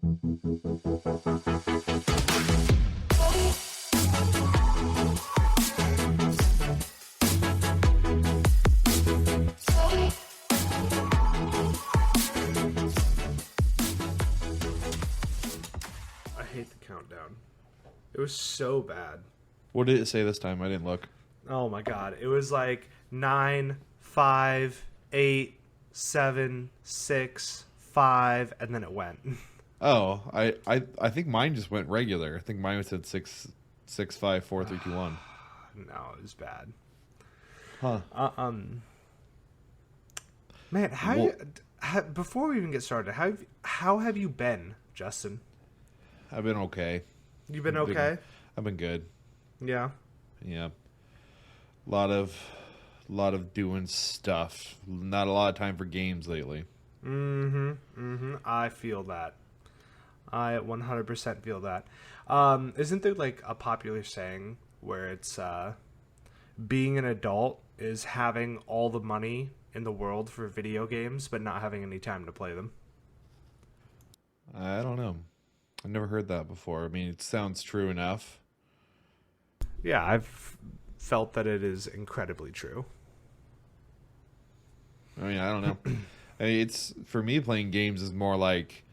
I hate the countdown. It was so bad. What did it say this time? I didn't look. Oh my god. It was like 9, 5, 8, 7, 6, 5, and then it went. Oh, I think mine just went regular. I think mine said 6, 5, 4, 3, 2, 1. No, it was bad. Huh. Man, before we even get started, how have you been, Justin? I've been okay. You been okay? I've been good. Yeah. Yeah. A lot of doing stuff. Not a lot of time for games lately. I feel that. I 100% feel that. Isn't there like a popular saying where it's being an adult is having all the money in the world for video games but not having any time to play them? I don't know. I've never heard that before. I mean, it sounds true enough. Yeah, I've felt that it is incredibly true. I mean, I don't know. I mean, it's for me, playing games is more like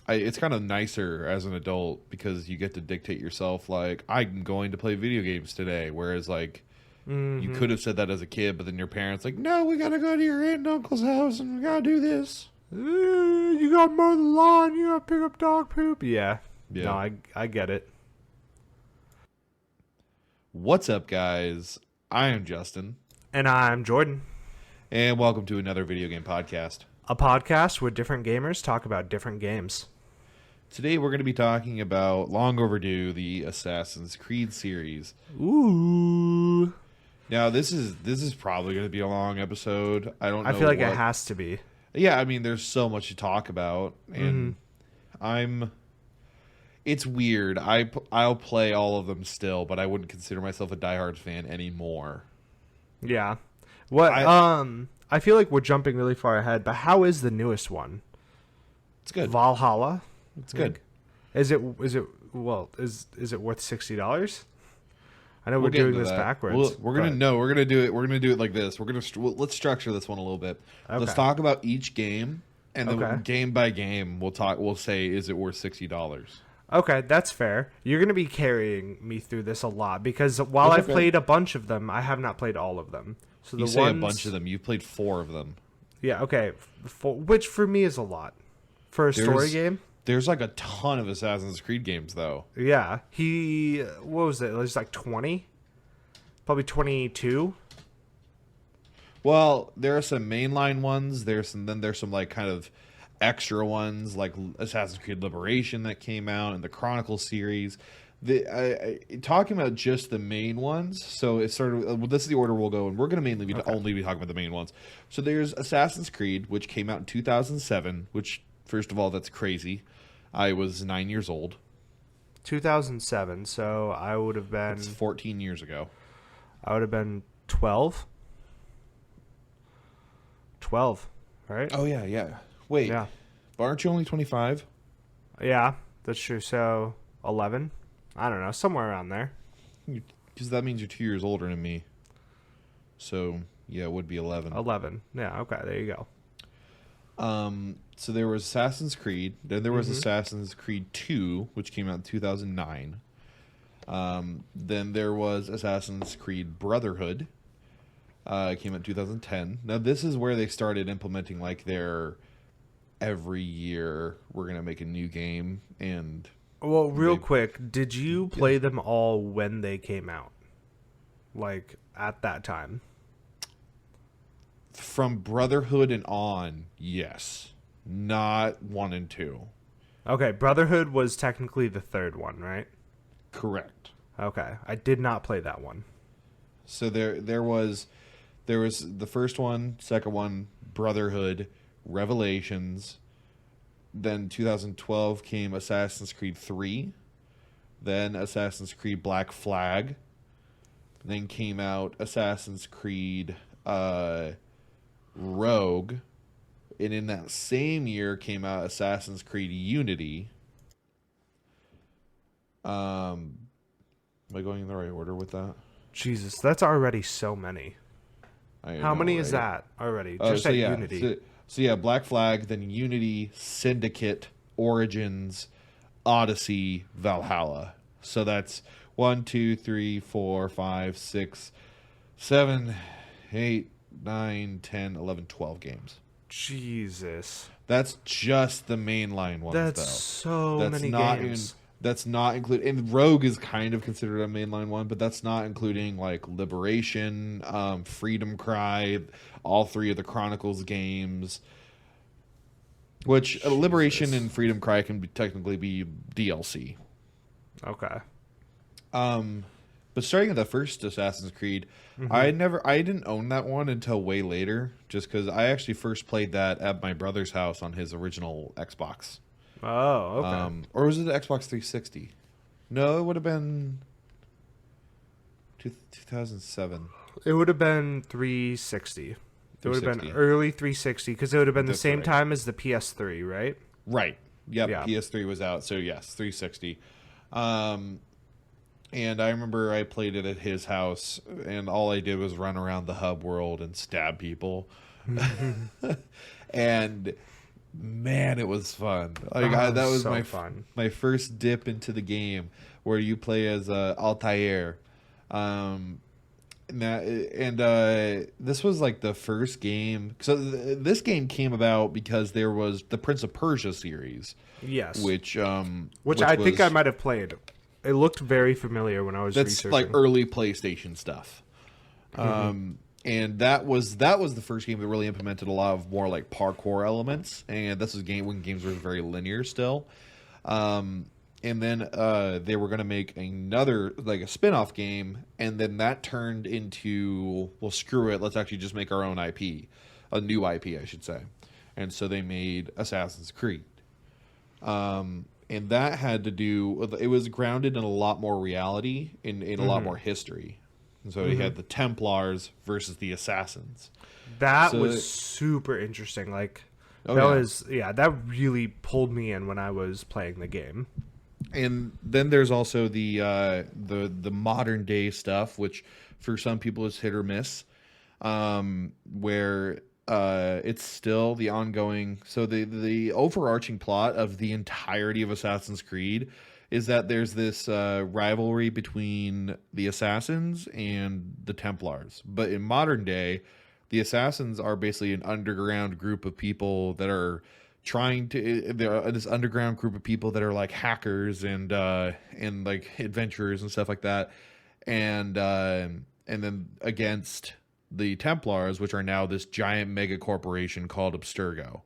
it's kind of nicer as an adult because you get to dictate yourself. Like, I'm going to play video games today, whereas like you could have said that as a kid, but then your parents like, no, we gotta go to your aunt and uncle's house and we gotta do this. You gotta mow the lawn. You gotta pick up dog poop. Yeah. No, I get it. What's up, guys? I am Justin. And I'm Jordan. And welcome to another video game podcast. A podcast where different gamers talk about different games. Today we're going to be talking about long overdue, the Assassin's Creed series. Ooh. Now this is probably going to be a long episode. I don't know. I feel like it has to be. Yeah, I mean there's so much to talk about and it's weird. I'll play all of them still, but I wouldn't consider myself a diehard fan anymore. Yeah. I feel like we're jumping really far ahead, but how is the newest one? It's good. Valhalla? It's good. Is it worth $60? I know we're doing this backwards. We're gonna do it like this. Let's structure this one a little bit. Okay. Let's talk about each game, and then game by game, we'll say, is it worth $60? Okay, that's fair. You're going to be carrying me through this a lot because while I've played a bunch of them, I have not played all of them. So you say a bunch of them. You've played 4 of them. Yeah, okay. Which for me is a lot. For a story game? There's like a ton of Assassin's Creed games, though. Yeah. What was it? It was like 20? Probably 22? Well, there are some mainline ones. There's some like kind of extra ones like Assassin's Creed Liberation that came out and the Chronicle series. Talking about just the main ones, so it's sort of this is the order we'll go, and we're going to mainly be only be talking about the main ones. So there's Assassin's Creed, which came out in 2007. Which, first of all, that's crazy. I was 9 years old. 2007. So I would have been. It's 14 years ago. I would have been 12. 12, right? Oh yeah. Wait. Yeah. But aren't you only 25? Yeah, that's true. So 11. I don't know, somewhere around there. Because that means you're 2 years older than me. So, yeah, it would be 11. 11. Yeah, okay, there you go. So there was Assassin's Creed. Then there was Assassin's Creed 2, which came out in 2009. Then there was Assassin's Creed Brotherhood. Came out in 2010. Now, this is where they started implementing, like, their every year we're going to make a new game and... Well, real quick, did you play them all when they came out? Like, at that time? From Brotherhood and on, yes. Not 1 and 2. Okay, Brotherhood was technically the third one, right? Correct. Okay, I did not play that one. So there was the first one, second one, Brotherhood, Revelations. Then 2012 came Assassin's Creed 3. Then Assassin's Creed Black Flag. Then came out Assassin's Creed Rogue. And in that same year came out Assassin's Creed Unity. Am I going in the right order with that? Jesus, that's already so many. I How know, many is right? that already? Oh, Just so at yeah, Unity. so yeah, Black Flag, then Unity, Syndicate, Origins, Odyssey, Valhalla. So that's 1, 2, 3, 4, 5, 6, 7, 8, 9, 10, 11, 12 games. Jesus. That's just the mainline ones, That's though. so That's many not games. that's not included. And Rogue is kind of considered a mainline one, but that's not including like Liberation, Freedom Cry, all three of the Chronicles games. Which Liberation Jesus. and Freedom Cry can technically be DLC. Okay. But starting at the first Assassin's Creed, I didn't own that one until way later, just because I actually first played that at my brother's house on his original Xbox. Oh, okay. Or was it the Xbox 360? No, it would have been 2007. It would have been 360. It would have been 360. early 360 because it would have been the That's same right. time as the PS3, right? Right. Yep. Yeah. PS3 was out, so yes, 360. And I remember I played it at his house, and all I did was run around the hub world and stab people. And man, it was fun. Like that was so my fun. my first dip into the game, where you play as Altair. This was like the first game. So this game came about because there was the Prince of Persia series, Yes. which I think I might have played. It looked very familiar when I was that's researching. like early PlayStation stuff. And that was the first game that really implemented a lot of more like parkour elements. And this was when games were very linear still. And then they were going to make another, like a spin-off game, and then that turned into, well, screw it, let's actually just make our own IP. A new IP, I should say. And so they made Assassin's Creed. And that had to do with, it was grounded in a lot more reality, in a lot more history. And so you had the Templars versus the Assassins. That was super interesting. Like, that really pulled me in when I was playing the game. And then there's also the modern day stuff, which for some people is hit or miss, where it's still the ongoing. So the overarching plot of the entirety of Assassin's Creed is that there's this rivalry between the Assassins and the Templars. But in modern day, the Assassins are basically an underground group of people that are they're this underground group of people that are like hackers and like adventurers and stuff like that, and then against the Templars, which are now this giant mega corporation called Abstergo.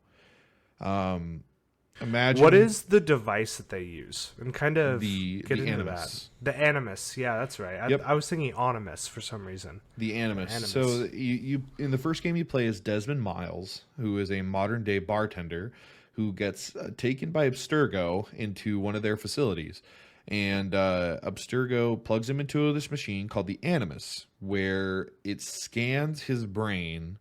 Imagine What is the device that they use? And kind of the get into Animus. that. The Animus. Yeah, that's right. Yep. I was thinking Onimus for some reason. The Animus. Animus. So you in the first game you play as Desmond Miles, who is a modern day bartender who gets taken by Abstergo into one of their facilities. And Abstergo plugs him into this machine called the Animus, where it scans his brain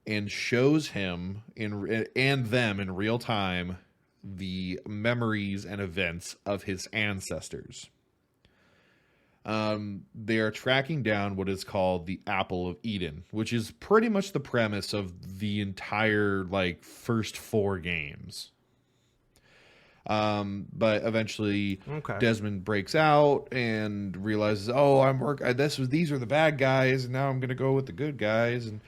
and shows him and them in real time the memories and events of his ancestors. They are tracking down what is called the Apple of Eden, which is pretty much the premise of the entire like first 4 games. But eventually Desmond breaks out and realizes, oh, these are the bad guys, and now I'm gonna go with the good guys. And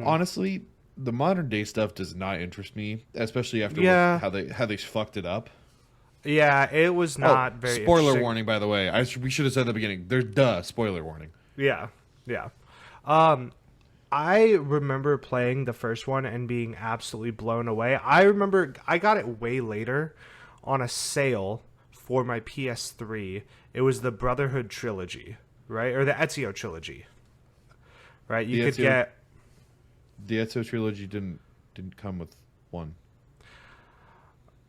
honestly, the modern day stuff does not interest me, especially after how they fucked it up. Yeah, it was not very spoiler interesting. warning, by the way. We should have said at the beginning. There's spoiler warning. Yeah. I remember playing the first one and being absolutely blown away. I remember I got it way later on a sale for my PS3. It was the Brotherhood trilogy, right? Or the Ezio trilogy. Right? You could get the Ezio trilogy didn't come with one.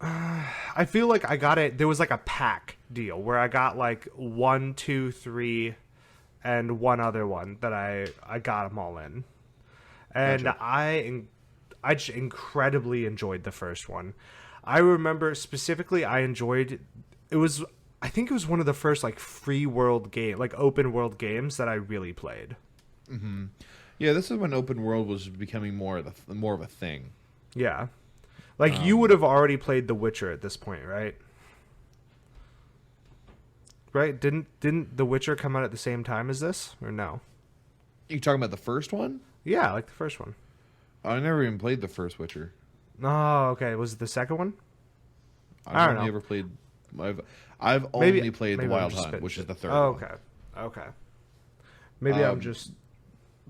I feel like I got it. There was like a pack deal where I got like 1, 2, 3, and one other one that I got them all in, and Gotcha. I just incredibly enjoyed the first one. I remember specifically I enjoyed it was I think it was one of the first like free world game, like open world games that I really played. Yeah, this is when open world was becoming more of a thing. Yeah. Like you would have already played The Witcher at this point, right? Right? Didn't The Witcher come out at the same time as this or no? You talking about the first one? Yeah, like the first one. I never even played the first Witcher. Oh, okay. Was it the second one? I don't know. Never played. I've only played the Wild Hunt, spitting which is shit. the third Oh, one. okay. Okay. Maybe I'm just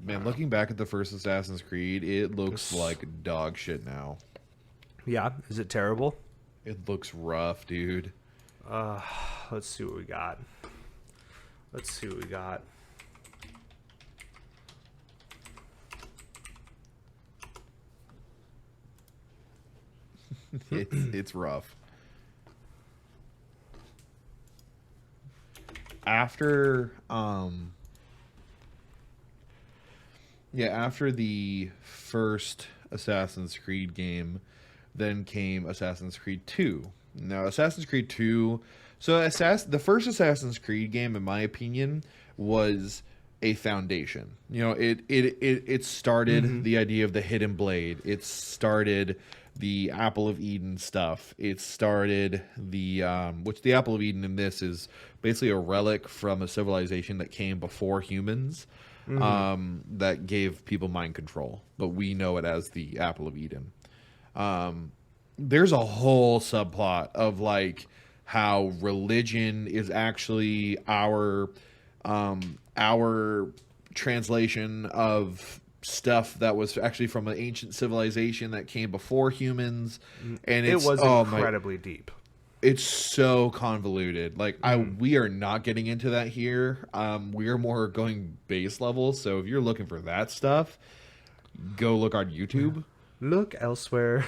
Man, looking back at the first Assassin's Creed, it looks like dog shit now. yeah. Is it terrible? It looks rough, dude. Let's see what we got. Let's see what we got. It's rough. After after the first Assassin's Creed game, then came Assassin's Creed 2. Now, Assassin's Creed 2, the first Assassin's Creed game, in my opinion, was a foundation. You know, it started the idea of the hidden blade. It started the Apple of Eden stuff. It started the which the Apple of Eden in this is basically a relic from a civilization that came before humans, that gave people mind control, but we know it as the Apple of Eden. There's a whole subplot of like how religion is actually our translation of stuff that was actually from an ancient civilization that came before humans, and It was incredibly deep. It's so convoluted. Like we are not getting into that here. We are more going base level. So if you're looking for that stuff, go look on YouTube. Look elsewhere.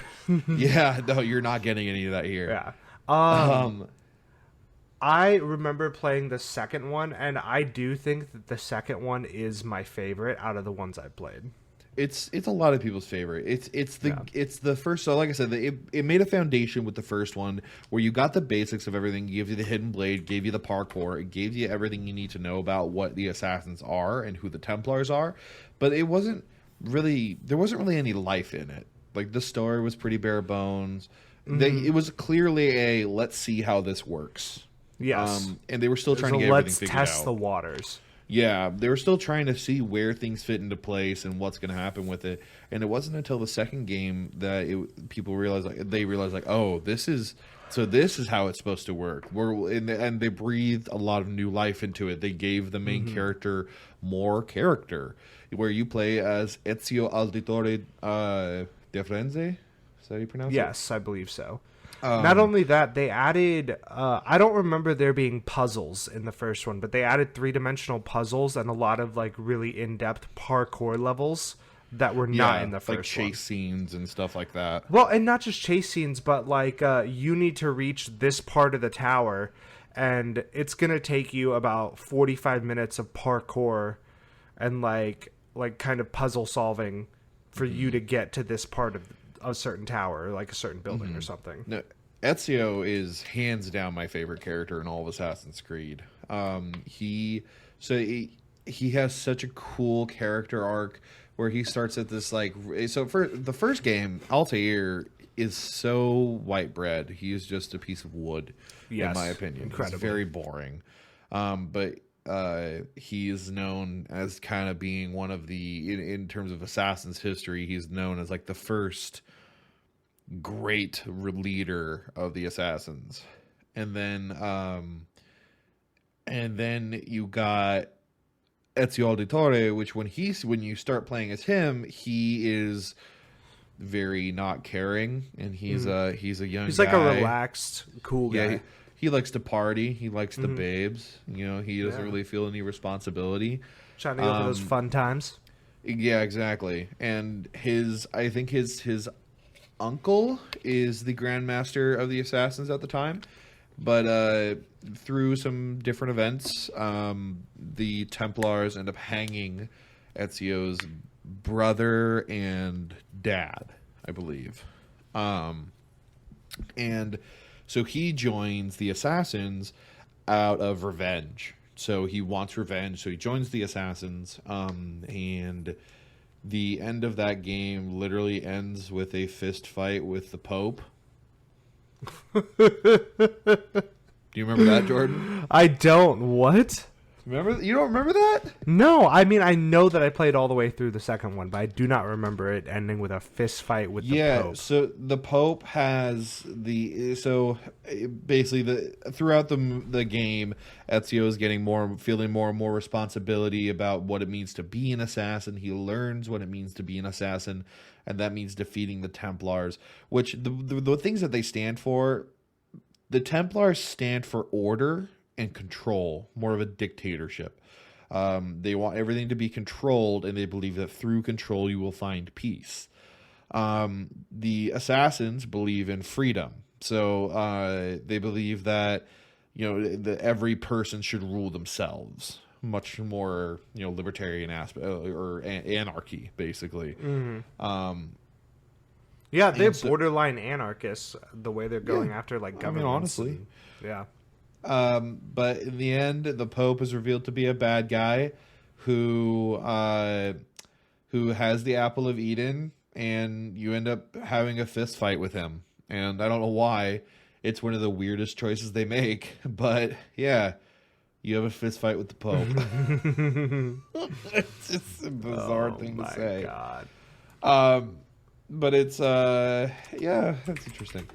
Yeah, no, you're not getting any of that here. Yeah. I remember playing the second one, and I do think that the second one is my favorite out of the ones I've played. It's a lot of people's favorite. It's the first. So like I said, it made a foundation with the first one where you got the basics of everything. It gave you the hidden blade, gave you the parkour, it gave you everything you need to know about what the assassins are and who the Templars are. But there wasn't really any life in it. Like the story was pretty bare bones. It was clearly a let's see how this works. Yes. And they were still trying to get everything figured out. Let's test the waters. Yeah, they were still trying to see where things fit into place and what's going to happen with it. And it wasn't until the second game that people realized, oh, this is how it's supposed to work. And they breathed a lot of new life into it. They gave the main character more character, where you play as Ezio Auditore de Firenze. Is that how you pronounce it? Yes, I believe so. Not only that, they added, I don't remember there being puzzles in the first one, but they added 3-dimensional puzzles and a lot of like really in-depth parkour levels that were not in the first like chase scenes and stuff like that. Well, and not just chase scenes, but like you need to reach this part of the tower, and it's going to take you about 45 minutes of parkour and like kind of puzzle solving for you to get to this part of a certain tower, like a certain building or something. No, Ezio is hands down my favorite character in all of Assassin's Creed. He has such a cool character arc where he starts at this for the first game, Altair is so white bread. He is just a piece of wood, in my opinion. Incredibly. He's very boring. But he is known as kind of being one of the in terms of Assassin's history, he's known as like the first great leader of the Assassins. And then you got Ezio Auditore, which when you start playing as him, he is very not caring, and he's a young He's guy. like a relaxed, cool guy. Yeah, he likes to party. He likes the babes. You know, he doesn't really feel any responsibility. Trying to go for those fun times. Yeah, exactly. And I think his uncle is the Grandmaster of the Assassins at the time. But through some different events, the Templars end up hanging Ezio's brother and dad, I believe. And so he joins the Assassins out of revenge. So he wants revenge. So he joins the Assassins. And the end of that game literally ends with a fist fight with the Pope. Do you remember that, Jordan? I don't. What? Remember? You don't remember that? No, I mean, I know that I played all the way through the second one, but I do not remember it ending with a fist fight with the Pope. So the Pope has basically throughout the game, Ezio is feeling more and more responsibility about what it means to be an assassin. He learns what it means to be an assassin, and that means defeating the Templars, which the things that they stand for. The Templars stand for order and control, more of a dictatorship. They want everything to be controlled, and they believe that through control you will find peace. The Assassins believe in freedom, so they believe that that every person should rule themselves, much more libertarian aspect or anarchy, basically. Mm-hmm. Yeah, they're so, borderline anarchists. The way they're going after like governments. Honestly, yeah. But in the end, the Pope is revealed to be a bad guy who has the apple of Eden, and you end up having a fist fight with him. And I don't know why. It's one of the weirdest choices they make, but yeah, you have a fist fight with the Pope. It's just a bizarre thing to say. Oh my god. But it's that's interesting.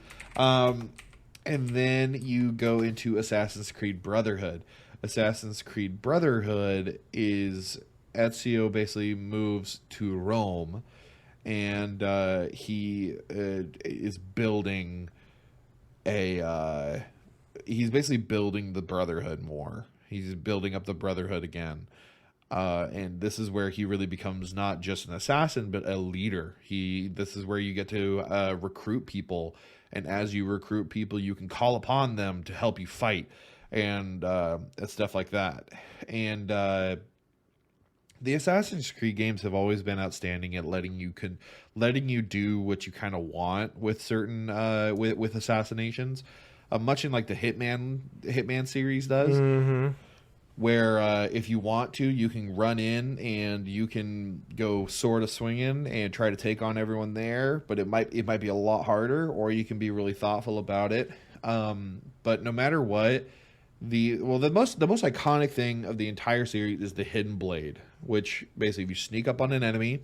And then you go into Assassin's Creed Brotherhood. Assassin's Creed Brotherhood is Ezio basically moves to Rome, and he is building he's basically building the Brotherhood more. He's building up the Brotherhood again. And this is where he really becomes not just an assassin, but a leader. This is where you get to recruit people. And as you recruit people, you can call upon them to help you fight and stuff like that. And the Assassin's Creed games have always been outstanding at letting you do what you kind of want with certain with assassinations, much in like the Hitman series does. Mm-hmm. Where if you want to, you can run in and you can go sort of swinging and try to take on everyone there, but it might be a lot harder, or you can be really thoughtful about it. But no matter what, the most iconic thing of the entire series is the hidden blade, which basically if you sneak up on an enemy,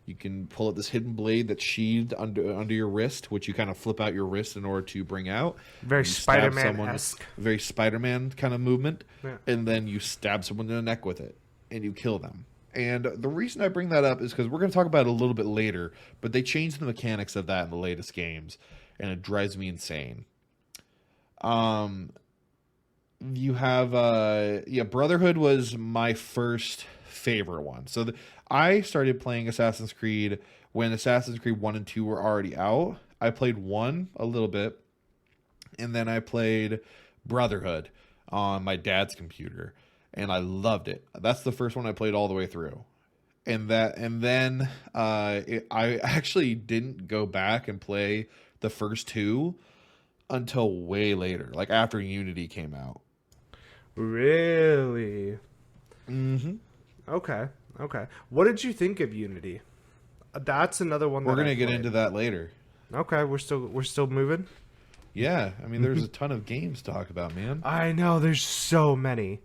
you can pull out this hidden blade that's sheathed under your wrist, which you kind of flip out your wrist in order to bring out. Very Spider-Man-esque. Very Spider-Man kind of movement. Yeah. And then you stab someone in the neck with it, and you kill them. And the reason I bring that up is because we're going to talk about it a little bit later, but they changed the mechanics of that in the latest games, and it drives me insane. You have Brotherhood was my first favorite one. So I started playing Assassin's Creed when Assassin's Creed 1 and 2 were already out. I played 1 a little bit, and then I played Brotherhood on my dad's computer, and I loved it. That's the first one I played all the way through. I actually didn't go back and play the first 2 until way later, like after Unity came out. Really? Mm-hmm. Okay. What did you think of Unity? That's another one. We're gonna get into that later. Okay, we're still moving. Yeah, I mean, there's a ton of games to talk about, man. I know, there's so many.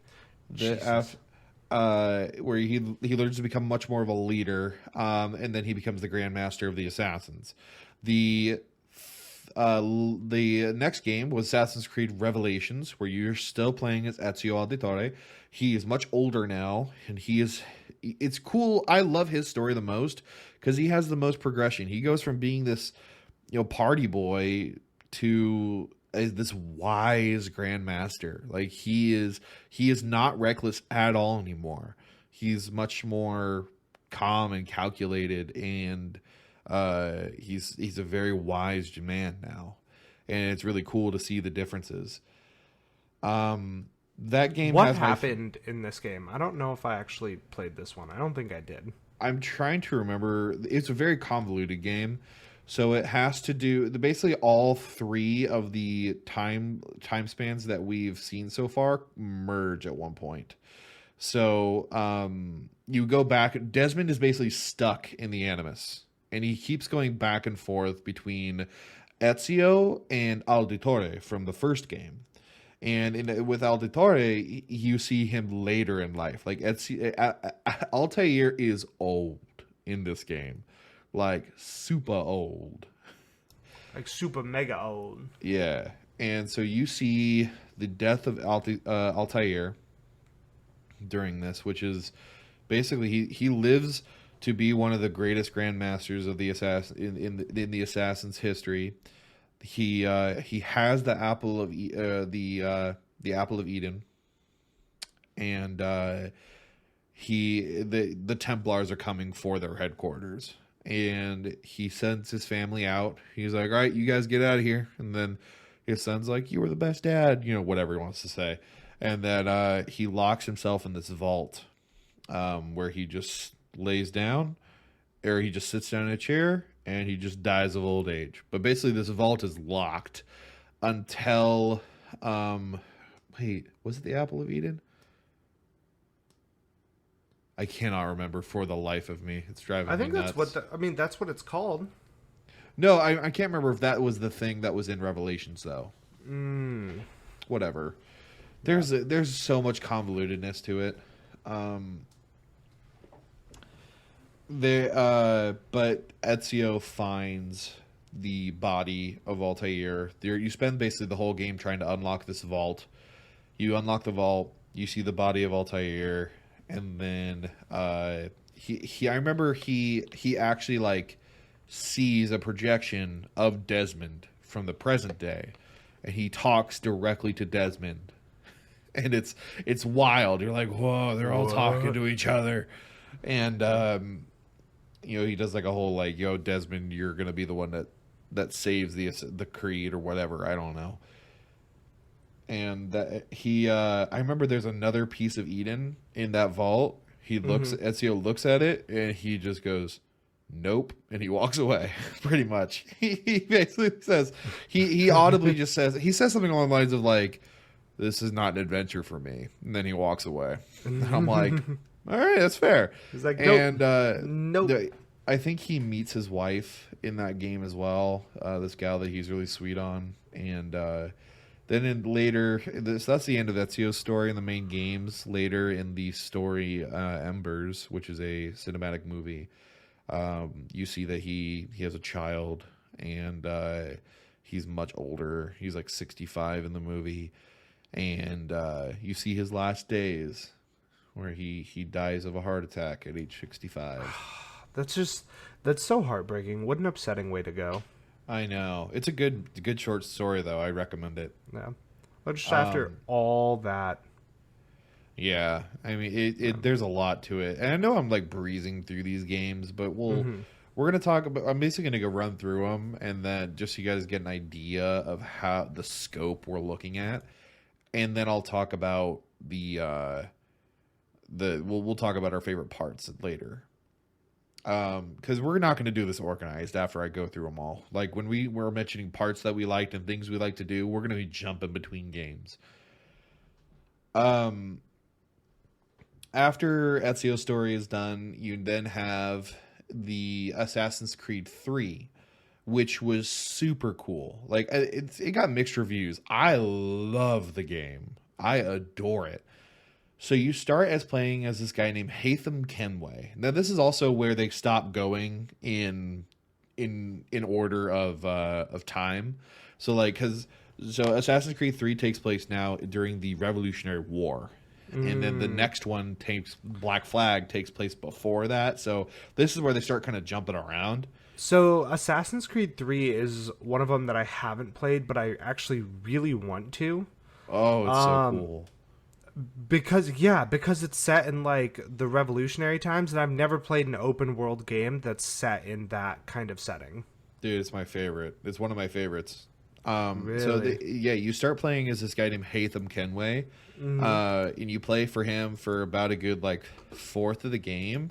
Where he learns to become much more of a leader, and then he becomes the Grand Master of the Assassins. The next game was Assassin's Creed Revelations, where you're still playing as Ezio Auditore. He is much older now, and it's cool. I love his story the most because he has the most progression. He goes from being this, party boy to this wise grandmaster. Like he is not reckless at all anymore. He's much more calm and calculated, and he's a very wise man now, and it's really cool to see the differences. That game. What happened in this game? I don't know if I actually played this one. I don't think I did. I'm trying to remember. It's a very convoluted game. So it has to do basically all three of the time spans that we've seen so far merge at one point. So you go back. Desmond is basically stuck in the Animus, and he keeps going back and forth between Ezio and Auditore from the first game. And with Auditore, you see him later in life. Like Altair is old in this game, like super old. Like super mega old. Yeah, and so you see the death of Altair during this, which is basically he lives to be one of the greatest grandmasters of the in the assassin's history. He has the apple of the apple of Eden, and the Templars are coming for their headquarters, and he sends his family out. He's like, "All right, you guys get out of here," and then his son's like, "You were the best dad," whatever he wants to say, and then he locks himself in this vault, where he just lays down, or he just sits down in a chair. And he just dies of old age. But basically, this vault is locked until, wait, was it the Apple of Eden? I cannot remember for the life of me. It's driving me nuts. I think that's what it's called. No, I can't remember if that was the thing that was in Revelations though. Whatever. There's so much convolutedness to it. But Ezio finds the body of Altair. You spend basically the whole game trying to unlock this vault. You unlock the vault, you see the body of Altair, and then I remember he actually like sees a projection of Desmond from the present day, and he talks directly to Desmond. And it's wild. You're like, whoa, they're all talking to each other. And he does like a whole like, yo, Desmond, you're gonna be the one that saves the creed or whatever. I don't know. And that I remember there's another piece of Eden in that vault. Ezio looks at it and he just goes, nope, and he walks away. Pretty much, he basically says he audibly just says something along the lines of like, this is not an adventure for me, and then he walks away. And I'm like, all right, that's fair. He's like, nope. And nope. I think he meets his wife in that game as well. This gal that he's really sweet on, and then that's the end of Ezio's story in the main games. Later in the story, Embers, which is a cinematic movie, you see that he has a child, and he's much older. He's like 65 in the movie, and you see his last days, where he dies of a heart attack at age 65. That's so heartbreaking. What an upsetting way to go. I know. It's a good short story though. I recommend it. Yeah. But just after all that. Yeah. I mean, there's a lot to it. And I know I'm like breezing through these games, but we're going to talk about, I'm basically going to go run through them, and then just so you guys get an idea of how the scope we're looking at. And then I'll talk about we'll talk about our favorite parts later. Because we're not going to do this organized after I go through them all. Like when we were mentioning parts that we liked and things we like to do, we're going to be jumping between games. After Ezio's story is done, you then have the Assassin's Creed 3, which was super cool. Like it got mixed reviews. I love the game. I adore it. So you start as playing as this guy named Haytham Kenway. Now this is also where they stop going in order of time. So Assassin's Creed 3 takes place now during the Revolutionary War. And then the next one Black Flag takes place before that. So this is where they start kind of jumping around. So Assassin's Creed 3 is one of them that I haven't played, but I actually really want to. Oh, it's so cool. Because it's set in like the revolutionary times, and I've never played an open world game that's set in that kind of setting. Dude, it's my favorite. It's one of my favorites. Really? So you start playing as this guy named Haytham Kenway, and you play for him for about a good like fourth of the game,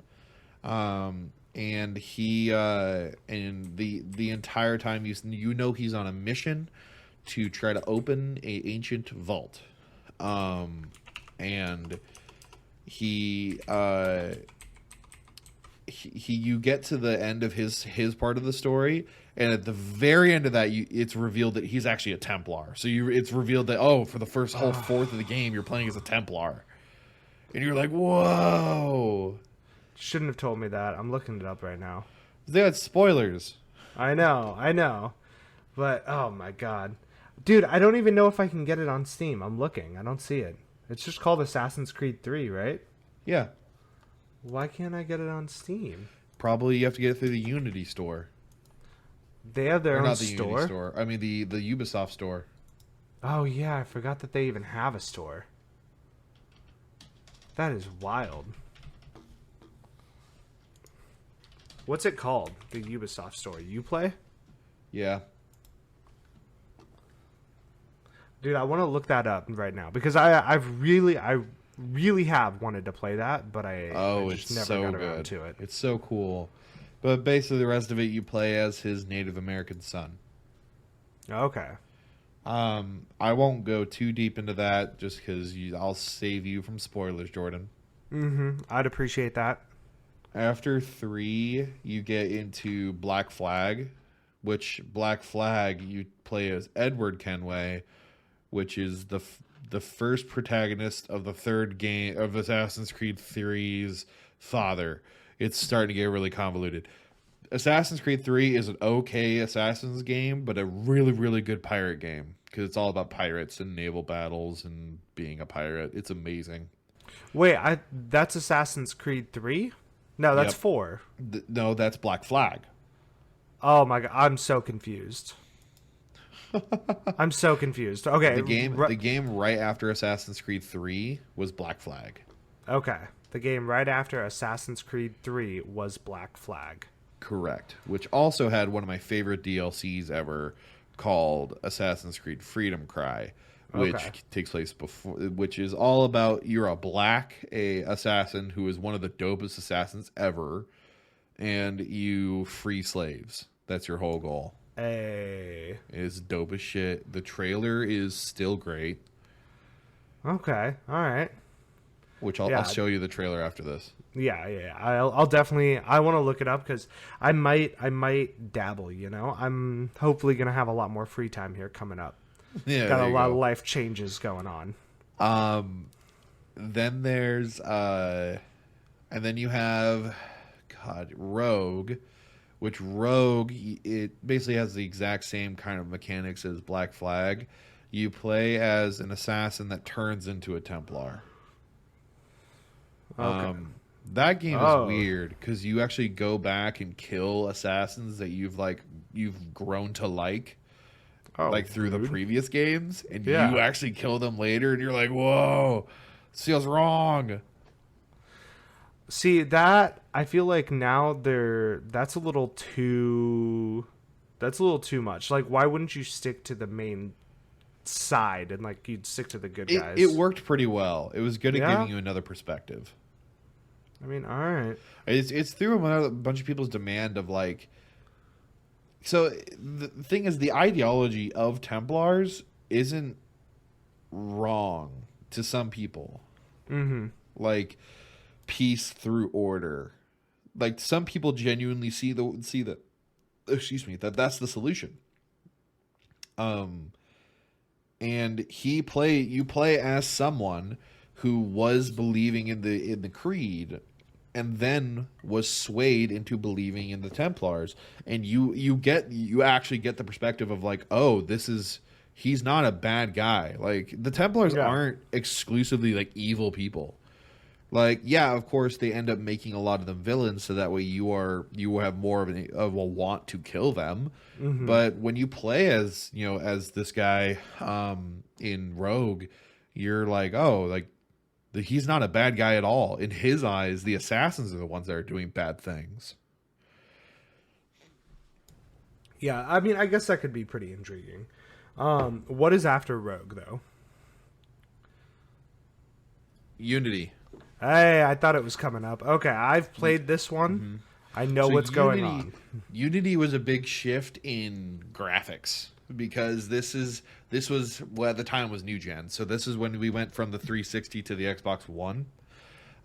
and he and the entire time you know he's on a mission to try to open a ancient vault, and he you get to the end of his part of the story, and at the very end of that, it's revealed that he's actually a Templar. So it's revealed that for the first whole fourth of the game, you're playing as a Templar, and you're like, whoa! Shouldn't have told me that. I'm looking it up right now. They had spoilers. I know, but oh my god, dude, I don't even know if I can get it on Steam. I'm looking. I don't see it. It's just called Assassin's Creed 3, right? Yeah. Why can't I get it on Steam? Probably you have to get it through the Unity store. They have their Or own not the store? Unity store. I mean the Ubisoft store. Oh yeah, I forgot that they even have a store. That is wild. What's it called? The Ubisoft store. Uplay? Yeah. Dude, I want to look that up right now because I really have wanted to play that, but I just it's never so got around good. to it. It's so cool. But basically the rest of it you play as his Native American son. Okay. I won't go too deep into that just because I'll save you from spoilers, Jordan. I'd appreciate that. After 3, you get into Black Flag, which Black Flag you play as Edward Kenway, which is the first protagonist of the third game of Assassin's Creed 3's father. It's starting to get really convoluted. Assassin's Creed 3 is an okay Assassin's game, but a really, really good pirate game because it's all about pirates and naval battles and being a pirate. It's amazing. Wait, that's Assassin's Creed 3? No, that's Yep. 4. No, that's Black Flag. Oh my god, I'm so confused. I'm so confused. Okay. The game right after Assassin's Creed 3 was Black Flag. Okay. The game right after Assassin's Creed 3 was Black Flag. Correct. Which also had one of my favorite DLCs ever called Assassin's Creed Freedom Cry, which takes place before, which is all about you're a black assassin who is one of the dopest assassins ever, and you free slaves. That's your whole goal. Hey. It's dope as shit. The trailer is still great. Okay. All right. Which I'll show you the trailer after this. Yeah. I'll definitely. I want to look it up because I might dabble. You know, I'm hopefully gonna have a lot more free time here coming up. Yeah, got a lot of life changes going on. Then there's and then you have Rogue, which Rogue it basically has the exact same kind of mechanics as Black Flag. You play as an assassin that turns into a Templar. Okay. That game is weird because you actually go back and kill assassins that you've grown to like through the previous games, and you actually kill them later, and you're like, whoa, this feels wrong. See, that I feel like now that's a little too much. Like, why wouldn't you stick to the main side and like you'd stick to the good guys? It worked pretty well. It was good at giving you another perspective. I mean, all right. It's through a bunch of people's demand of like. So the thing is, the ideology of Templars isn't wrong to some people. Mm-hmm. Like peace through order. Like some people genuinely see that. Excuse me. That's the solution. And you play as someone who was believing in the creed, and then was swayed into believing in the Templars, and you actually get the perspective of like, oh, he's not a bad guy. Like the Templars aren't exclusively like evil people. Like, yeah, of course they end up making a lot of them villains, so that way you have more of a want to kill them. Mm-hmm. But when you play as this guy in Rogue, you're like, oh, like he's not a bad guy at all. In his eyes, the assassins are the ones that are doing bad things. Yeah, I mean, I guess that could be pretty intriguing. What is after Rogue though? Unity. Hey, I thought it was coming up. Okay, I've played this one. I know So what's going on. Unity was a big shift in graphics because this was well, at the time was new gen. So this is when we went from the 360 to the Xbox One,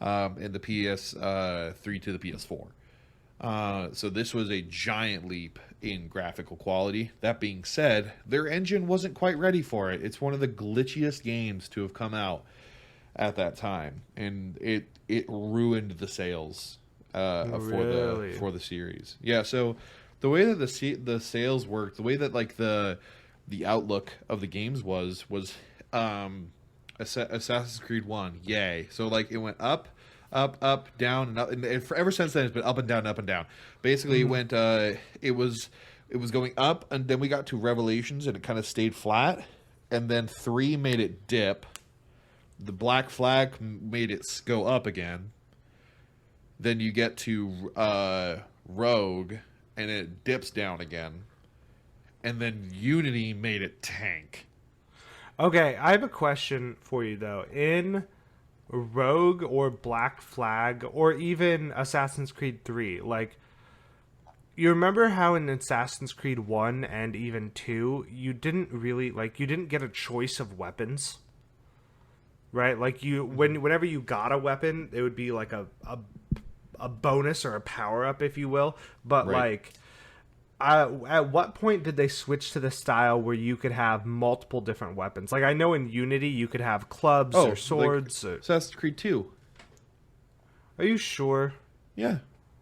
and the PS3 to the PS4. So this was a giant leap in graphical quality. That being said, their engine wasn't quite ready for it. It's one of the glitchiest games to have come out at that time, and it ruined the sales Really? for the series. Yeah, so the way that the sales worked, the way that like the outlook of the games was Assassin's Creed 1, yay. So like it went up, up, down, and up, and ever since then it's been up and down, up and down. Basically, it went. It was going up, and then we got to Revelations, and it kind of stayed flat, and then 3 made it dip. The Black Flag made it go up again. Then you get to Rogue, and it dips down again, and then Unity made it tank. Okay, I have a question for you though. In Rogue or Black Flag or even Assassin's Creed 3, like, you remember how in Assassin's Creed 1 and even 2, you didn't really, like, you didn't get a choice of weapons? Right? Like, whenever you got a weapon, it would be like a bonus or a power up, if you will. But Right. like, at what point did they switch to the style where you could have multiple different weapons? Like, I know in Unity you could have clubs or swords. Like Assassin's Creed 2. Are you sure Yeah.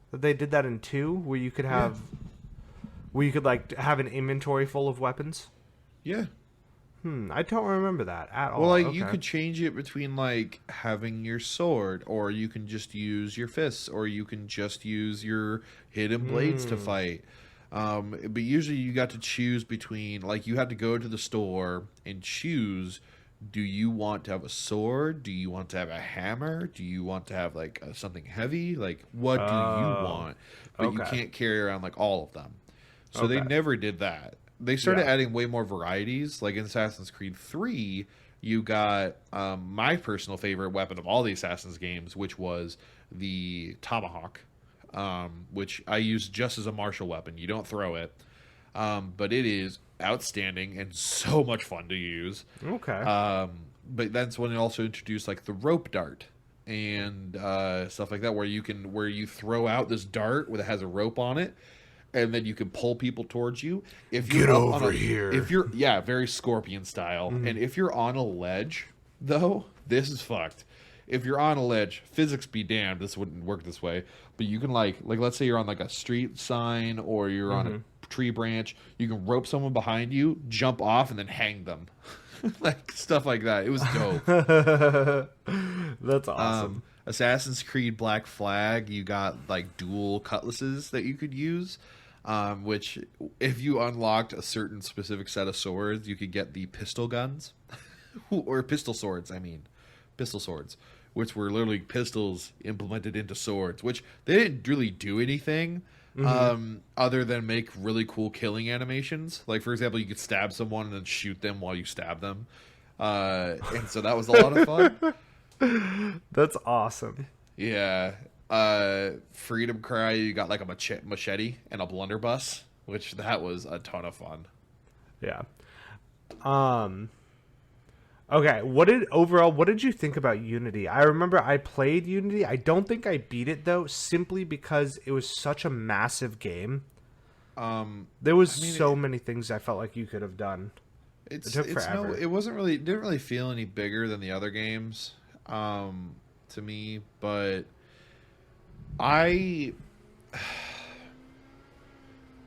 that they did that in 2, where you could have, where you could like have an inventory full of weapons? Yeah. I don't remember that at all. Well, like Okay. you could change it between like having your sword, or you can just use your fists, or you can just use your hidden blades to fight. But usually you got to choose between, like, you had to go to the store and choose: do you want to have a sword? Do you want to have a hammer? Do you want to have like something heavy? Like, what do you want? But you okay. can't carry around like all of them. So they Okay. never did that. They started Yeah. adding way more varieties. Like in Assassin's Creed 3, you got my personal favorite weapon of all the Assassin's games, which was the tomahawk, which I use just as a martial weapon. You don't throw it, but it is outstanding and so much fun to use. Okay. But that's when it also introduced like the rope dart and stuff like that, where you throw out this dart that has a rope on it, and then you can pull people towards you. If you're Get up on over a- here. If you're very Scorpion style, and if you're on a ledge, though, this is fucked. If you're on a ledge, physics be damned, this wouldn't work this way. But you can like let's say you're on like a street sign or you're on a tree branch, you can rope someone behind you, jump off, and then hang them, like stuff like that. It was dope. That's awesome. Assassin's Creed Black Flag, you got like dual cutlasses that you could use, which if you unlocked a certain specific set of swords, you could get the pistol guns or pistol swords. I mean, pistol swords, which were literally pistols implemented into swords, which they didn't really do anything other than make really cool killing animations. Like, for example, you could stab someone and then shoot them while you stab them. And so that was a lot of fun. That's awesome. Yeah. Freedom Cry, you got like a machete and a blunderbuss, which that was a ton of fun. Yeah. Okay, what did you think about Unity? I remember I played Unity. I don't think I beat it though, simply because it was such a massive game. There was so many things I felt like you could have done. It took forever. It didn't really feel any bigger than the other games, to me, but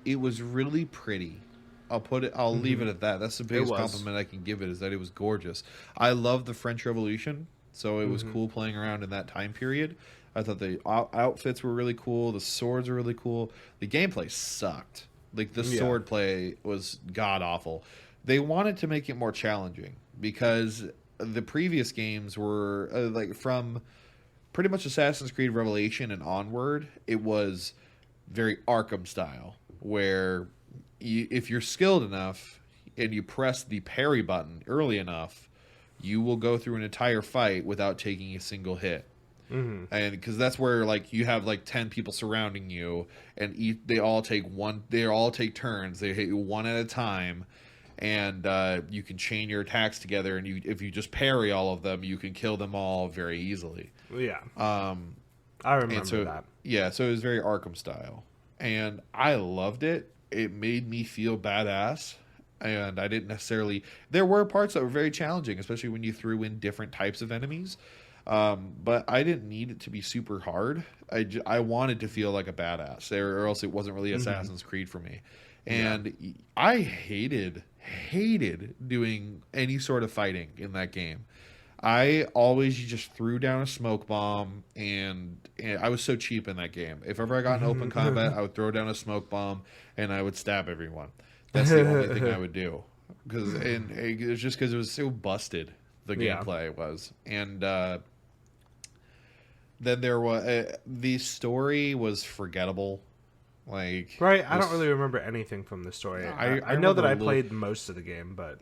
it was really pretty. I'll leave it at that. That's the biggest compliment I can give it, is that it was gorgeous. I love the French Revolution, so it was cool playing around in that time period. I thought the outfits were really cool. The swords were really cool. The gameplay sucked. Like, the sword play was god awful. They wanted to make it more challenging because the previous games were like from pretty much Assassin's Creed Revelation and onward. It was very Arkham style, where if you're skilled enough and you press the parry button early enough, you will go through an entire fight without taking a single hit. And because that's where like you have like 10 people surrounding you, and they all take turns. They hit you one at a time, and you can chain your attacks together. And if you just parry all of them, you can kill them all very easily. Yeah. I remember that. Yeah, so it was very Arkham style, and I loved it. It made me feel badass. And I didn't necessarily... There were parts that were very challenging, especially when you threw in different types of enemies. But I didn't need it to be super hard. I wanted to feel like a badass, or else it wasn't really Assassin's Creed for me. And I hated doing any sort of fighting in that game. I always just threw down a smoke bomb, and I was so cheap in that game. If ever I got in open combat, I would throw down a smoke bomb, and I would stab everyone. That's the only thing I would do, and it was just because it was so busted. The gameplay was, and then there was the story was forgettable. Like I don't really remember anything from the story. I know that I played most of the game, but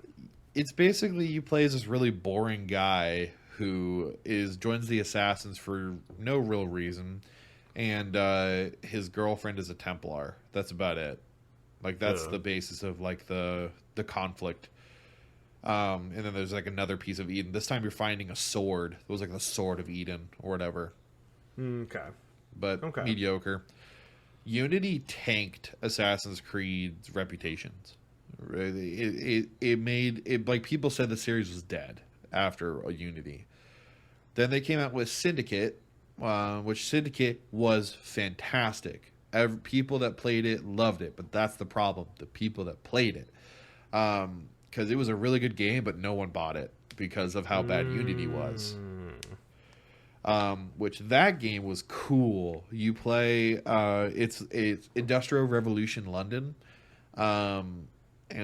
it's basically you play as this really boring guy who joins the Assassins for no real reason, and his girlfriend is a Templar. That's about it. Like that's the basis of like the conflict. And then there's like another piece of Eden. This time you're finding a sword. It was like the Sword of Eden or whatever. Okay. But mediocre. Unity tanked Assassin's Creed's reputations. It made it like people said the series was dead after Unity. Then they came out with Syndicate, which Syndicate was fantastic. People that played it loved it, but that's the problem. The people that played it. Because it was a really good game, but no one bought it because of how bad Unity was. Which that game was cool. You play, it's Industrial Revolution London. And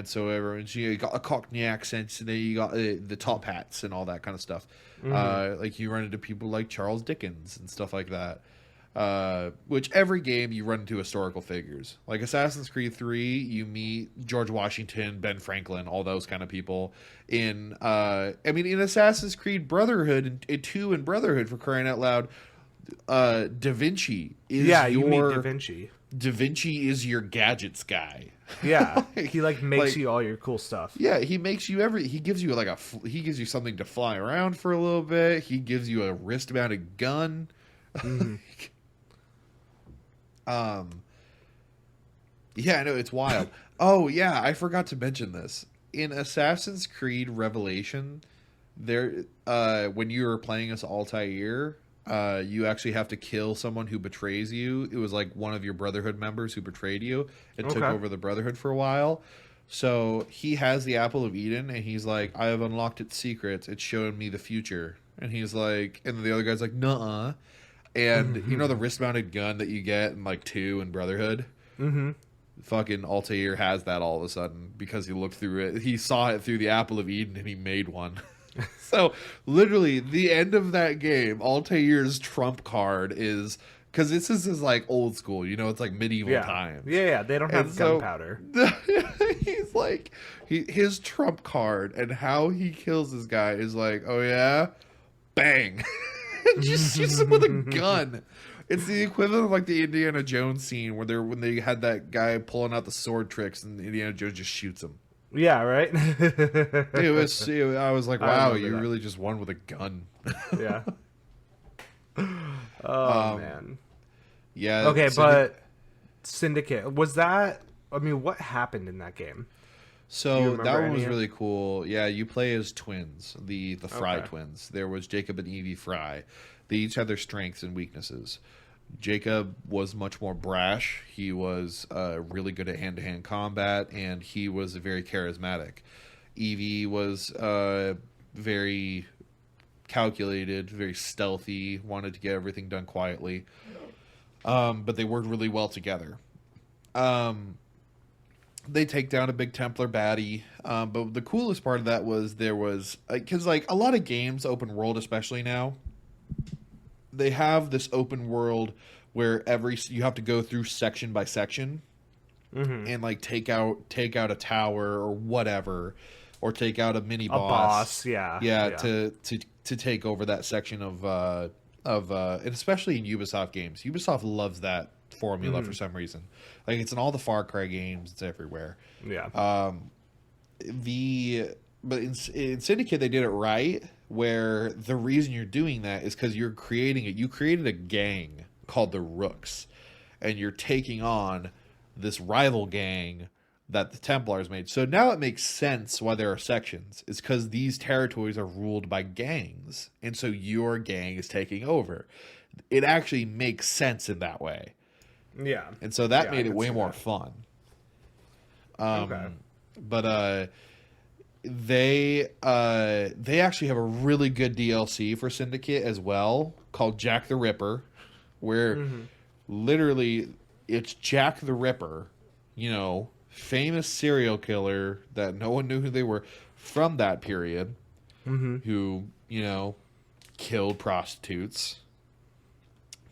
so you got a Cockney accent, and then you got the top hats and all that kind of stuff. Like you run into people like Charles Dickens and stuff like that. Which every game you run into historical figures. Like Assassin's Creed 3, you meet George Washington, Ben Franklin, all those kind of people. In Assassin's Creed Brotherhood and 2 and Brotherhood, for crying out loud, Da Vinci is you meet Da Vinci. Da Vinci is your gadgets guy. Yeah, he makes you all your cool stuff. Yeah, he makes you he gives you he gives you something to fly around for a little bit. He gives you a wrist-mounted gun. Yeah, no, it's wild. Oh yeah, I forgot to mention this. In Assassin's Creed Revelation, there when you were playing as Altair, you actually have to kill someone who betrays you. It was like one of your Brotherhood members who betrayed you and took over the Brotherhood for a while. So he has the Apple of Eden, and he's like, I have unlocked its secrets. It's showing me the future. And he's like, and the other guy's like, nuh-uh. And you know the wrist-mounted gun that you get in like 2 and Brotherhood? Fucking Altair has that all of a sudden because he looked through it. He saw it through the Apple of Eden, and he made one. So literally the end of that game, Altair's trump card is... Because this is like old school, it's like medieval times. Yeah, they don't have gunpowder. He's like, his trump card and how he kills this guy is like, oh yeah? Bang! And just shoots him with a gun. It's the equivalent of like the Indiana Jones scene when they had that guy pulling out the sword tricks and Indiana Jones just shoots him. Yeah, right? I was like, wow, you really just won with a gun. Yeah. Oh, man. Yeah. Okay, but Syndicate, was that... I mean, what happened in that game? So that one was really cool. Yeah, you play as twins, the Fry twins. There was Jacob and Evie Fry. They each had their strengths and weaknesses. Jacob was much more brash. He was really good at hand-to-hand combat, and he was very charismatic. Evie was very calculated, very stealthy, wanted to get everything done quietly. But they worked really well together. They take down a big Templar baddie. But the coolest part of that was because like a lot of games, open world especially now, they have this open world where you have to go through section by section and like take out a tower or whatever, or take out a mini boss. Yeah. To take over that section of and especially in Ubisoft games. Ubisoft loves that formula for some reason. Like it's in all the Far Cry games, it's everywhere. Yeah. But in Syndicate they did it right, where the reason you're doing that is because you're creating it. You created a gang called the Rooks, and you're taking on this rival gang that the Templars made. So now it makes sense why there are sections. It's because these territories are ruled by gangs, and so your gang is taking over. It actually makes sense in that way. Yeah. And so that Yeah, made I it can way see more that. fun. Okay. But they actually have a really good DLC for Syndicate as well, called Jack the Ripper, where literally it's Jack the Ripper, famous serial killer that no one knew who they were from that period, who, killed prostitutes.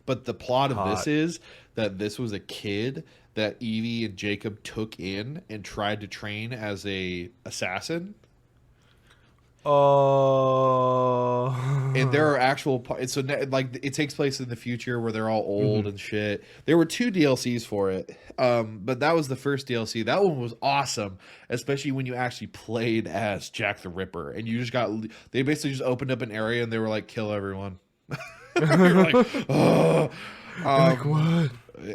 But the plot of this Hot. is that this was a kid that Evie and Jacob took in and tried to train as a assassin. Oh. And there are actual so like it takes place in the future where they're all old and shit. There were 2 DLCs for it, but that was the first DLC. That one was awesome, especially when you actually played as Jack the Ripper, and you just they basically just opened up an area and they were like, kill everyone. You're like, oh. Like what?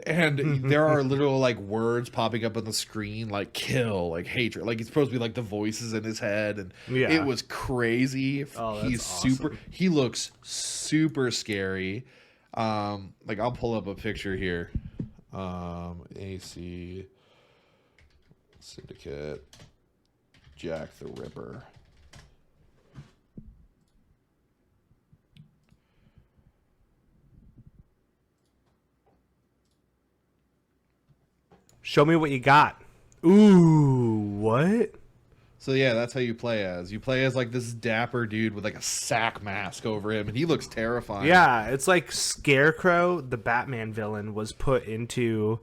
And there are literal like words popping up on the screen, like kill, like hatred, like it's supposed to be like the voices in his head, and Yeah. it was crazy. Oh, that's He's super. awesome. He looks super scary. Like I'll pull up a picture here. AC Syndicate Jack the Ripper. Show me what you got. Ooh, what? So yeah, that's how you play as. You play as like this dapper dude with like a sack mask over him, and he looks terrifying. Yeah, it's like Scarecrow, the Batman villain, was put into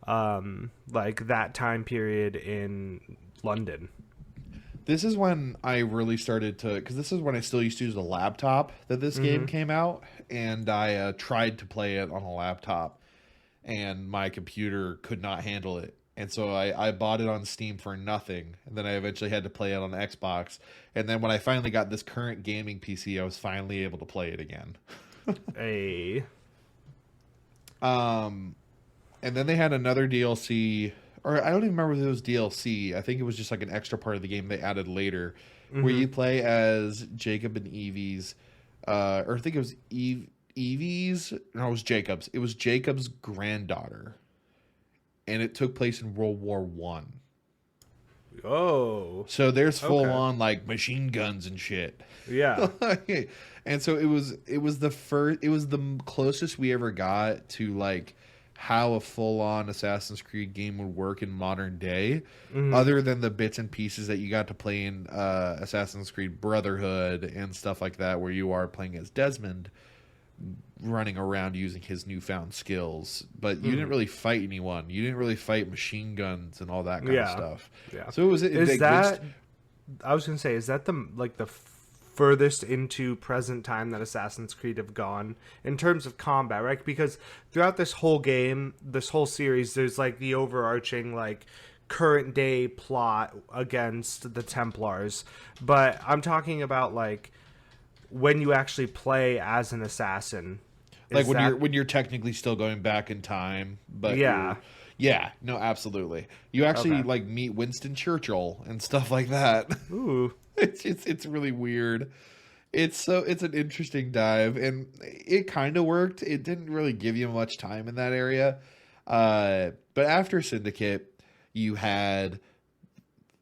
like that time period in London. This is when I really started to, because this is when I still used to use a laptop that this game came out, and I tried to play it on a laptop, and my computer could not handle it. And so I bought it on Steam for nothing, and then I eventually had to play it on Xbox. And then when I finally got this current gaming PC, I was finally able to play it again. A And then they had another DLC, or I don't even remember if it was DLC. I think it was just like an extra part of the game they added later, where you play as Jacob and Evie's, or I think it was Evie's. No, it was Jacob's. It was Jacob's granddaughter, and it took place in World War One. Oh, So there's full Okay. on like machine guns and shit. yeah. And so it was the closest we ever got to like how a full on Assassin's Creed game would work in modern day, other than the bits and pieces that you got to play in Assassin's Creed Brotherhood and stuff like that, where you are playing as Desmond, running around using his newfound skills, but you didn't really fight anyone. You didn't really fight machine guns and all that kind of Yeah. stuff. Yeah. So it was. Is that? I was gonna say, is that the furthest into present time that Assassin's Creed have gone in terms of combat, right? Because throughout this whole game, this whole series, there's like the overarching like current day plot against the Templars, but I'm talking about like when you actually play as an assassin. like Is that- when you're technically still going back in time, but Yeah. no, absolutely. You actually Okay. like meet Winston Churchill and stuff like that. Ooh. It's really weird. It's an interesting dive, and it kind of worked. It didn't really give you much time in that area, but after Syndicate, you had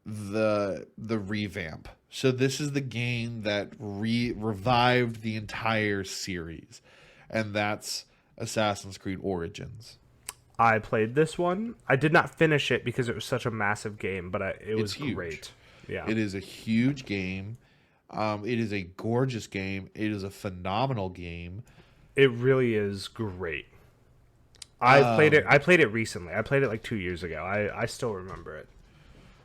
the revamp. So this is the game that revived the entire series, and that's Assassin's Creed Origins. I played this one. I did not finish it because it was such a massive game, but it was huge. great. Yeah. It is a huge game. It is a gorgeous game. It is a phenomenal game. It really is great. I played it recently. I played it like 2 years ago. I still remember it.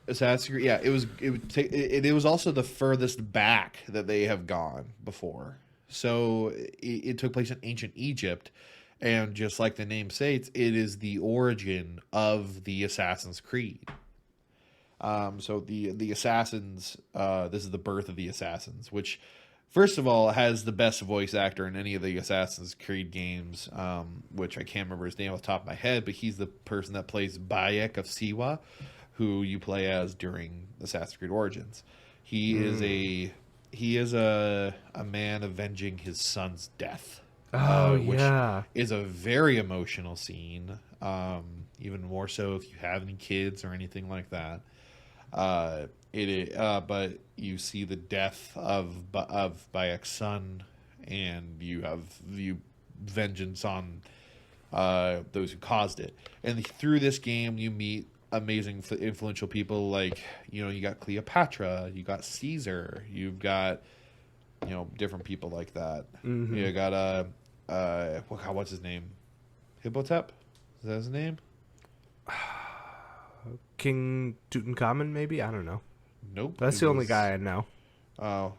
Assassin's Creed, yeah, it was also the furthest back that they have gone before. So it took place in ancient Egypt, and just like the name states, it is the origin of the Assassin's Creed. So the assassins, this is the birth of the assassins, which first of all has the best voice actor in any of the Assassin's Creed games, which I can't remember his name off the top of my head, but he's the person that plays Bayek of Siwa, who you play as during Assassin's Creed Origins. He is a man avenging his son's death. Which is a very emotional scene. Even more so if you have any kids or anything like that. But you see the death of Bayek's son, and you vengeance on those who caused it. And through this game, you meet amazing, influential people like you got Cleopatra, you got Caesar, you've got different people like that. Mm-hmm. You got what's his name? Hippotep? Is that his name? King Tutankhamun, maybe? I don't know. Nope. That's the only guy I know. Oh.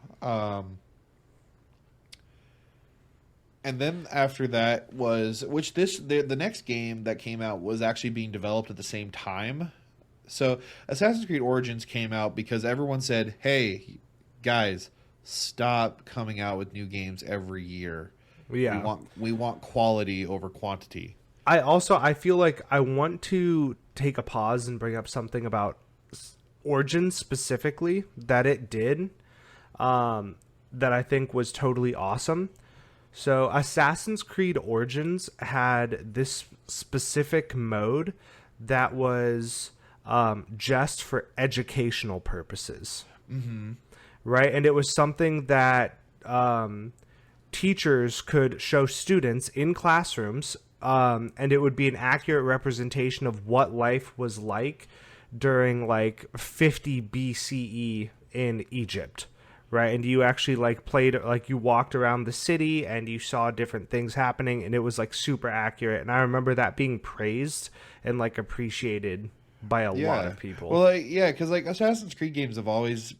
And then after that the next game that came out was actually being developed at the same time. So Assassin's Creed Origins came out because everyone said, hey, guys, stop coming out with new games every year. Yeah. We want quality over quantity. I feel like I want to take a pause and bring up something about Origins specifically that it did that I think was totally awesome. So Assassin's Creed Origins had this specific mode that was just for educational purposes. Mm-hmm. Right? And it was something that teachers could show students in classrooms, and it would be an accurate representation of what life was like during like 50 BCE in Egypt, right? And you actually like played, like you walked around the city and you saw different things happening, and it was like super accurate. And I remember that being praised and like appreciated by a lot of people. Well, because like Assassin's Creed games have always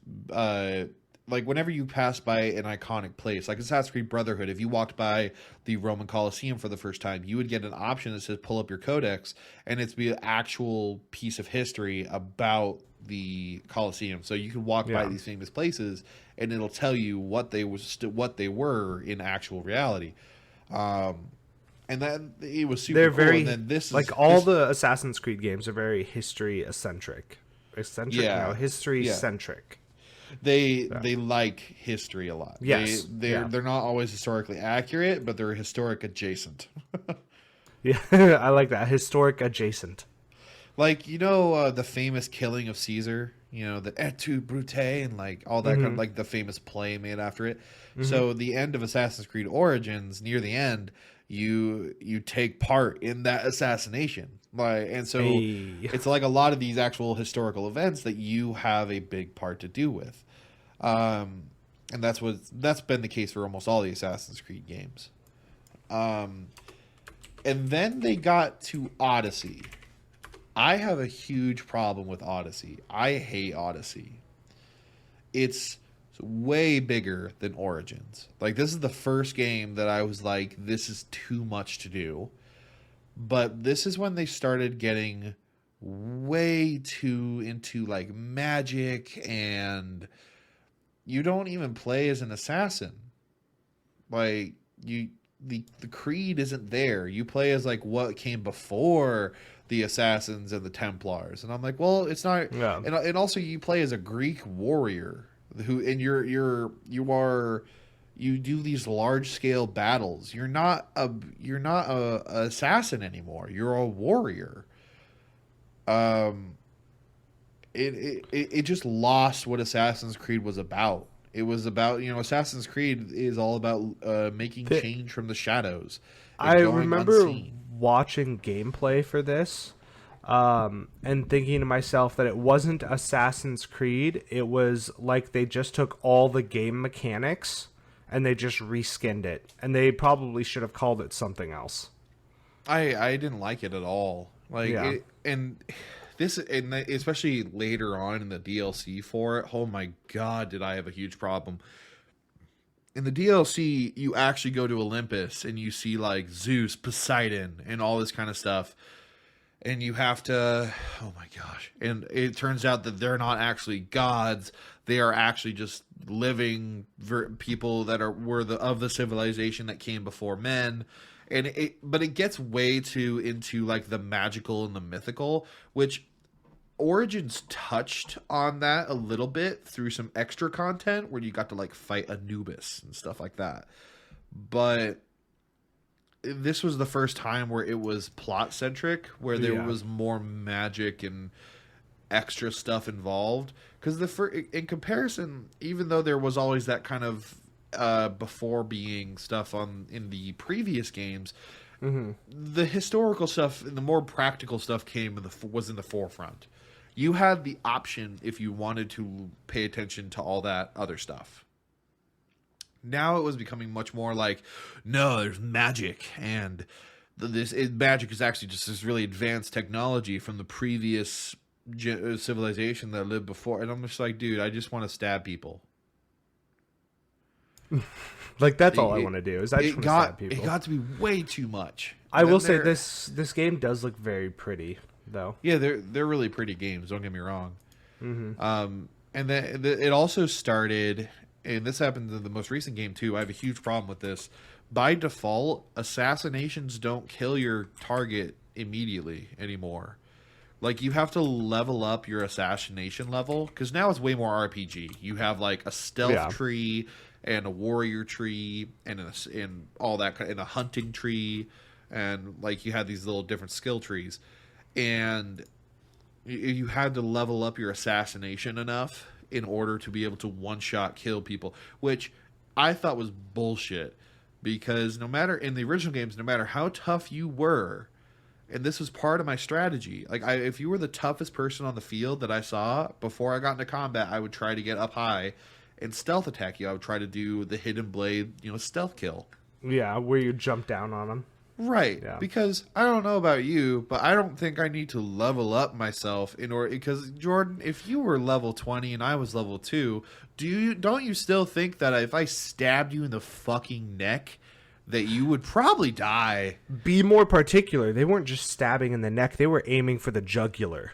like whenever you pass by an iconic place, like Assassin's Creed Brotherhood, if you walked by the Roman Colosseum for the first time, you would get an option that says pull up your codex, and it's be an actual piece of history about the Colosseum. So you can walk by these famous places, and it'll tell you what they were in actual reality. And then it was super cool. Very, and then the Assassin's Creed games are very history eccentric. History centric. They like history a lot. Yes, they're not always historically accurate, but they're historic adjacent. Yeah, I like that, historic adjacent. Like the famous killing of Caesar, the Et tu, Brute, and like all that kind of like the famous play made after it. Mm-hmm. So the end of Assassin's Creed Origins, near the end, you take part in that assassination. It's like a lot of these actual historical events that you have a big part to do with. And that's been the case for almost all the Assassin's Creed games. And then they got to Odyssey. I have a huge problem with Odyssey. I hate Odyssey. It's way bigger than Origins. Like, this is the first game that I was like, this is too much to do. But this is when they started getting way too into like magic, and you don't even play as an assassin. Like the creed isn't there. You play as like what came before the assassins and the Templars. And I'm like, well, it's not. Yeah. And also you play as a Greek warrior you do these large scale battles. You're not a assassin anymore. You're a warrior. It just lost what Assassin's Creed was about. It was about, Assassin's Creed is all about making change from the shadows. I remember watching gameplay for this and thinking to myself that it wasn't Assassin's Creed. It was like they just took all the game mechanics and they just reskinned it. And they probably should have called it something else. I didn't like it at all. Especially later on in the DLC for it, oh my god, did I have a huge problem. in the DLC, you actually go to Olympus and you see like Zeus, Poseidon, and all this kind of stuff. And you have to, oh my gosh. And it turns out that they're not actually gods. They are actually just living people that of the civilization that came before men. But it gets way too into like the magical and the mythical, which Origins touched on that a little bit through some extra content where you got to like fight Anubis and stuff like that. But this was the first time where it was plot centric, where there was more magic and extra stuff involved. Because in comparison, even though there was always that kind of before being stuff in the previous games, the historical stuff and the more practical stuff was in the forefront. You had the option if you wanted to pay attention to all that other stuff. Now it was becoming much more like, no, there's magic, and magic is actually just this really advanced technology from the previous civilization that lived before. And I'm just like, dude, I just want to stab people. Like, that's all I want to do. Is I just want to stab people. It got to be way too much. I will say this game does look very pretty, though. Yeah, they're really pretty games. Don't get me wrong. And then it also started, and this happens in the most recent game too. I have a huge problem with this. By default, assassinations don't kill your target immediately anymore. Like, you have to level up your assassination level, because now it's way more RPG. You have like a stealth tree and a warrior tree and all that, and a hunting tree, and like you had these little different skill trees, and you had to level up your assassination enough in order to be able to one-shot kill people, which I thought was bullshit, because in the original games, no matter how tough you were, and this was part of my strategy, like if you were the toughest person on the field that I saw, before I got into combat, I would try to get up high and stealth attack you. I would try to do the hidden blade, stealth kill. Yeah, where you jump down on them. Right, because I don't know about you, but I don't think I need to level up myself in order. Because Jordan, if you were level 20 and I was level 2, don't you still think that if I stabbed you in the fucking neck, that you would probably die? Be more particular. They weren't just stabbing in the neck; they were aiming for the jugular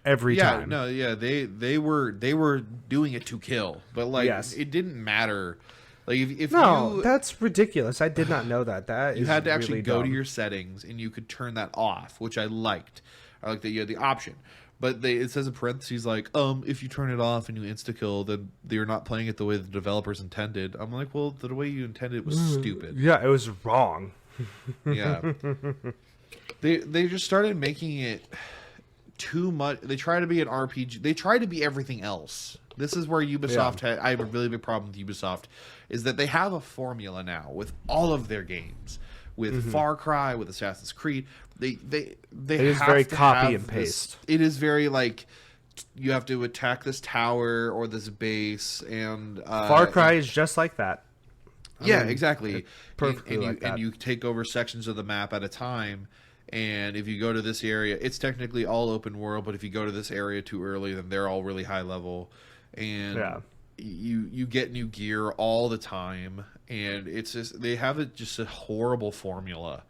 every time. They were doing it to kill, but like it didn't matter. Like if that's ridiculous. I did not know that. You had to actually really go dumb. to your settings and you could turn that off, which I liked. I liked that you had the option. But it says in parentheses like, if you turn it off and you insta kill, then you're not playing it the way the developers intended. I'm like, well, the way you intended was stupid. Yeah, it was wrong. Yeah. They just started making it too much. They try to be an RPG. They try to be everything else. This is where Ubisoft I have a really big problem with Ubisoft, is that they have a formula now with all of their games, with Far Cry, with Assassin's Creed. It is very copy and paste. It is very like, you have to attack this tower or this base, and Far Cry is just like that. Exactly. Perfectly and you take over sections of the map at a time. And if you go to this area, it's technically all open world, but if you go to this area too early, then they're all really high level. And you get new gear all the time, and it's just, they have just a horrible formula.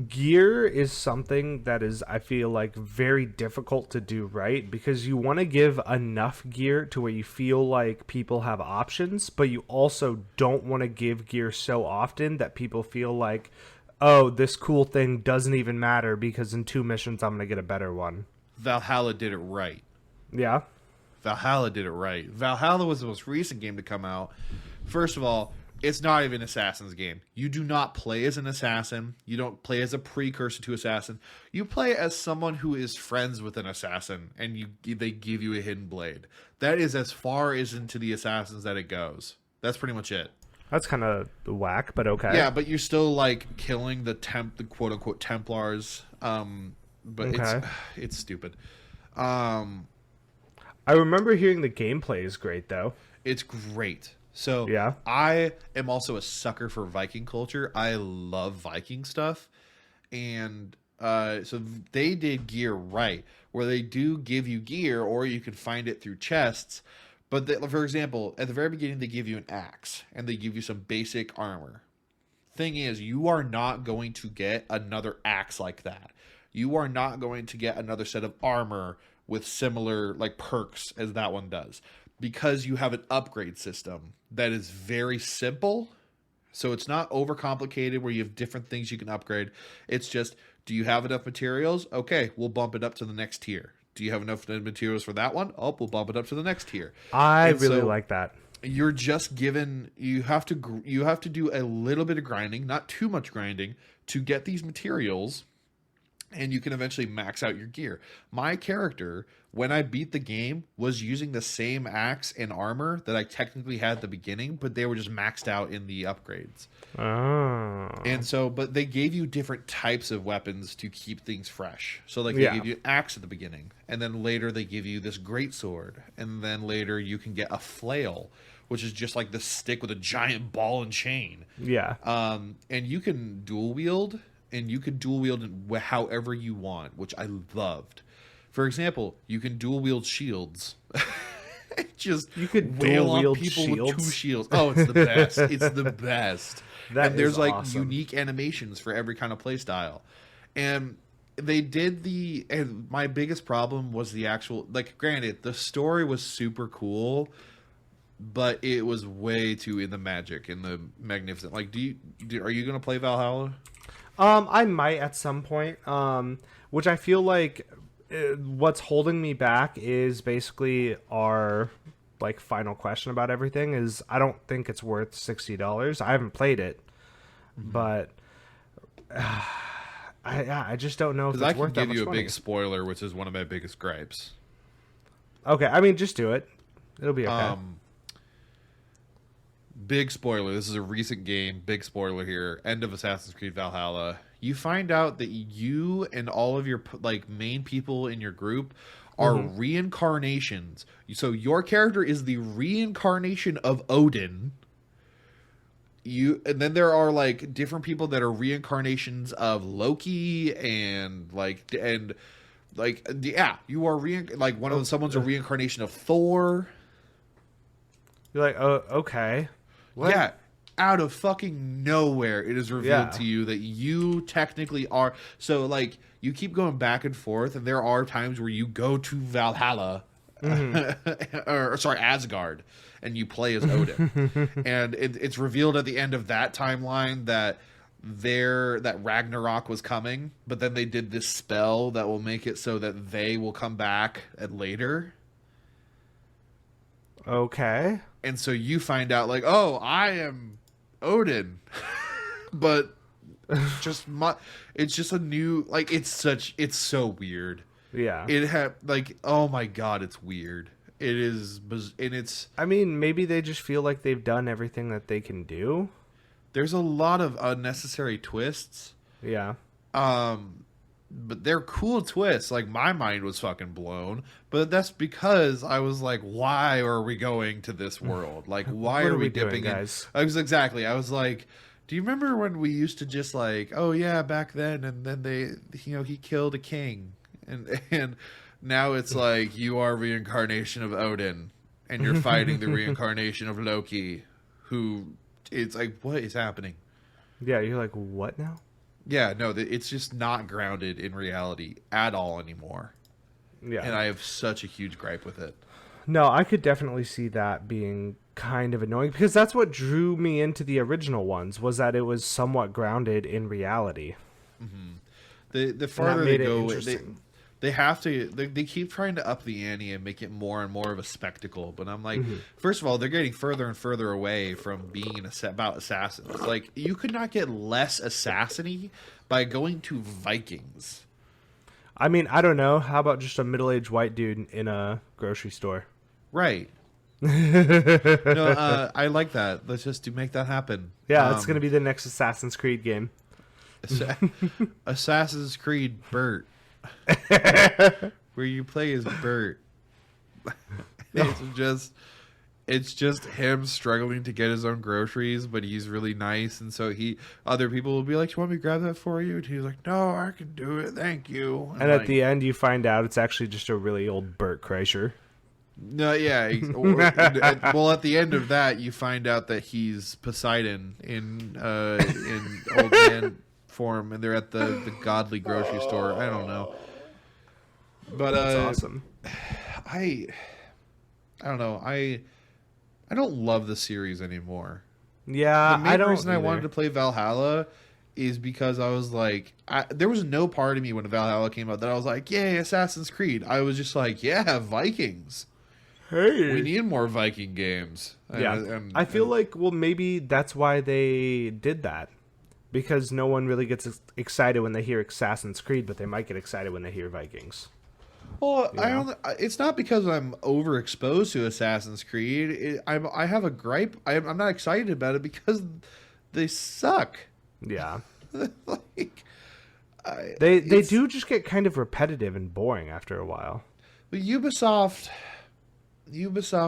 Gear is something that is, I feel like, very difficult to do right, because you want to give enough gear to where you feel like people have options, but you also don't want to give gear so often that people feel like, oh, this cool thing doesn't even matter because in 2 missions I'm going to get a better one. Valhalla did it right. Yeah? Valhalla did it right. Valhalla was the most recent game to come out. First of all, it's not even an Assassin's game. You do not play as an assassin. You don't play as a precursor to assassin. You play as someone who is friends with an assassin, and they give you a hidden blade. That is as far as into the assassins that it goes. That's pretty much it. That's kind of whack, but okay. Yeah, but you're still like killing the quote unquote Templars. But it's stupid. I remember hearing the gameplay is great though. It's great. So I am also a sucker for Viking culture. I love Viking stuff, and so they did gear right, where they do give you gear, or you can find it through chests. But for example, at the very beginning, they give you an axe and they give you some basic armor. Thing is, you are not going to get another axe like that. You are not going to get another set of armor with similar like perks as that one does, because you have an upgrade system that is very simple. So it's not overcomplicated where you have different things you can upgrade. It's just, do you have enough materials? Okay, we'll bump it up to the next tier. Do you have enough materials for that one? Oh, we'll bump it up to the next tier. I really like that. You're just given, you have to do a little bit of grinding, not too much grinding, to get these materials, and you can eventually max out your gear. My character, when I beat the game, was using the same axe and armor that I technically had at the beginning, but they were just maxed out in the upgrades. Oh. And so, but they gave you different types of weapons to keep things fresh. So like they gave you an axe at the beginning, and then later they give you this great sword, and then later you can get a flail, which is just like this stick with a giant ball and chain. Yeah. And you can dual wield, and you can dual wield it however you want, which I loved. For example, you can dual wield shields. You could wail dual on wield people shields. with 2 shields. Oh, it's the best. It's the best. That and there's is like awesome. unique animations for every kind of play style. And they did and my biggest problem was the actual, like, granted, the story was super cool, but it was way too in the magic and the magnificent. Like, are you going to play Valhalla? I might at some point. Which I feel like what's holding me back is basically our like final question about everything is I don't think it's worth $60. I haven't played it, but I just don't know if it's Because I worth can that give you much a money. big spoiler, which is one of my biggest gripes. Okay, I mean just do it. It'll be okay. Big spoiler. This is a recent game. Big spoiler here. End of Assassin's Creed Valhalla. You find out that you and all of your like main people in your group are reincarnations. So your character is the reincarnation of Odin. And then there are like different people that are reincarnations of Loki and you are someone's a reincarnation of Thor. You're like, oh, okay. What? Yeah, out of fucking nowhere, it is revealed to you that you technically are. So, like, you keep going back and forth, and there are times where you go to Valhalla, or sorry, Asgard, and you play as Odin. And it's revealed at the end of that timeline that Ragnarok was coming, but then they did this spell that will make it so that they will come back at later. Okay. And so you find out, like, oh, I am Odin, but it's just a new, like, it's so weird. Yeah. It had like, oh my god, it's weird. It is, and it's. I mean, maybe they just feel like they've done everything that they can do. There's a lot of unnecessary twists. Yeah. But they're cool twists. Like, my mind was fucking blown. But that's because I was like, why are we going to this world? Like, why What are are we we doing, dipping in? guys? I was like, do you remember when we used to just like, oh yeah, back then, and then he killed a king, and now it's like you are reincarnation of Odin, and you're fighting the reincarnation of Loki, who it's like, what is happening? Yeah, you're like, what now? Yeah, no, it's just not grounded in reality at all anymore. Yeah. And I have such a huge gripe with it. No, I could definitely see that being kind of annoying because that's what drew me into the original ones was that it was somewhat grounded in reality. The farther they made it go, interesting. they keep trying to up the ante and make it more and more of a spectacle. But I'm like, first of all, they're getting further and further away from being about assassins. Like, you could not get less assassiny by going to Vikings. I mean, I don't know. How about just a middle-aged white dude in a grocery store? Right. No, I like that. Let's just make that happen. Yeah, that's going to be the next Assassin's Creed game. Assassin's Creed Bert. Where you play as Bert. It's just him struggling to get his own groceries, but he's really nice, and so other people will be like, "Do you want me to grab that for you?" And he's like, "No, I can do it, thank you." And at the end, you find out it's actually just a really old Bert Kreischer. No, yeah. Well, at the end of that, you find out that he's Poseidon in old man form, and they're at the godly grocery store. I don't know, but That's awesome. I I don't know. I don't love the series anymore. The Yeah, I main don't reason I either. wanted to play Valhalla is because I was like, there was no part of me when Valhalla came out that I was like, yay, Assassin's Creed. I was just like, yeah, Vikings. Hey. We need more Viking games. Yeah. I feel like, well, maybe that's why they did that. Because no one really gets excited when they hear Assassin's Creed, but they might get excited when they hear Vikings. Well, You I know? don't. It's not because I'm overexposed to Assassin's Creed. I have a gripe. I'm not excited about it because they suck. Yeah. Like, They it's- do just get kind of repetitive and boring after a while. But Ubisoft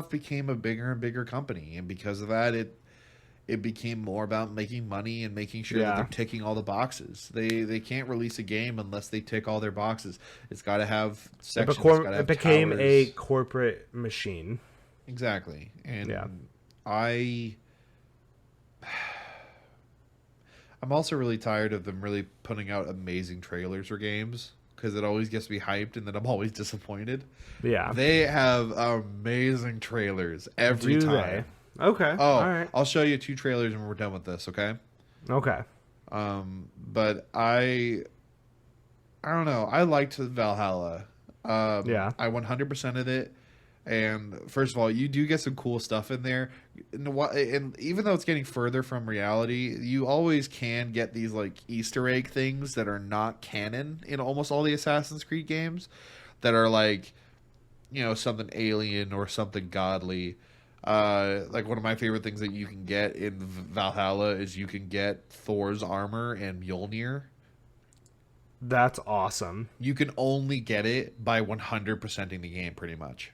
became a bigger and bigger company, and because of that, it became more about making money and making sure that Yeah. they're ticking all the boxes. They can't release a game unless they tick all their boxes. It's got to have sections. It's gotta It have became towers. a corporate machine. Exactly, and Yeah. I'm also really tired of them really putting out amazing trailers for games because it always gets me hyped and then I'm always disappointed. Yeah. They have amazing trailers every Do time. they? Okay. Oh, All right. I'll show you 2 trailers when we're done with this, okay? Okay. But I don't know. I liked Valhalla. Yeah. I 100% of it. And first of all, you do get some cool stuff in there. And even though it's getting further from reality, you always can get these like Easter egg things that are not canon in almost all the Assassin's Creed games that are like, something alien or something godly. Like one of my favorite things that you can get in Valhalla is you can get Thor's armor and Mjolnir. That's awesome. You can only get it by 100%ing the game, pretty much.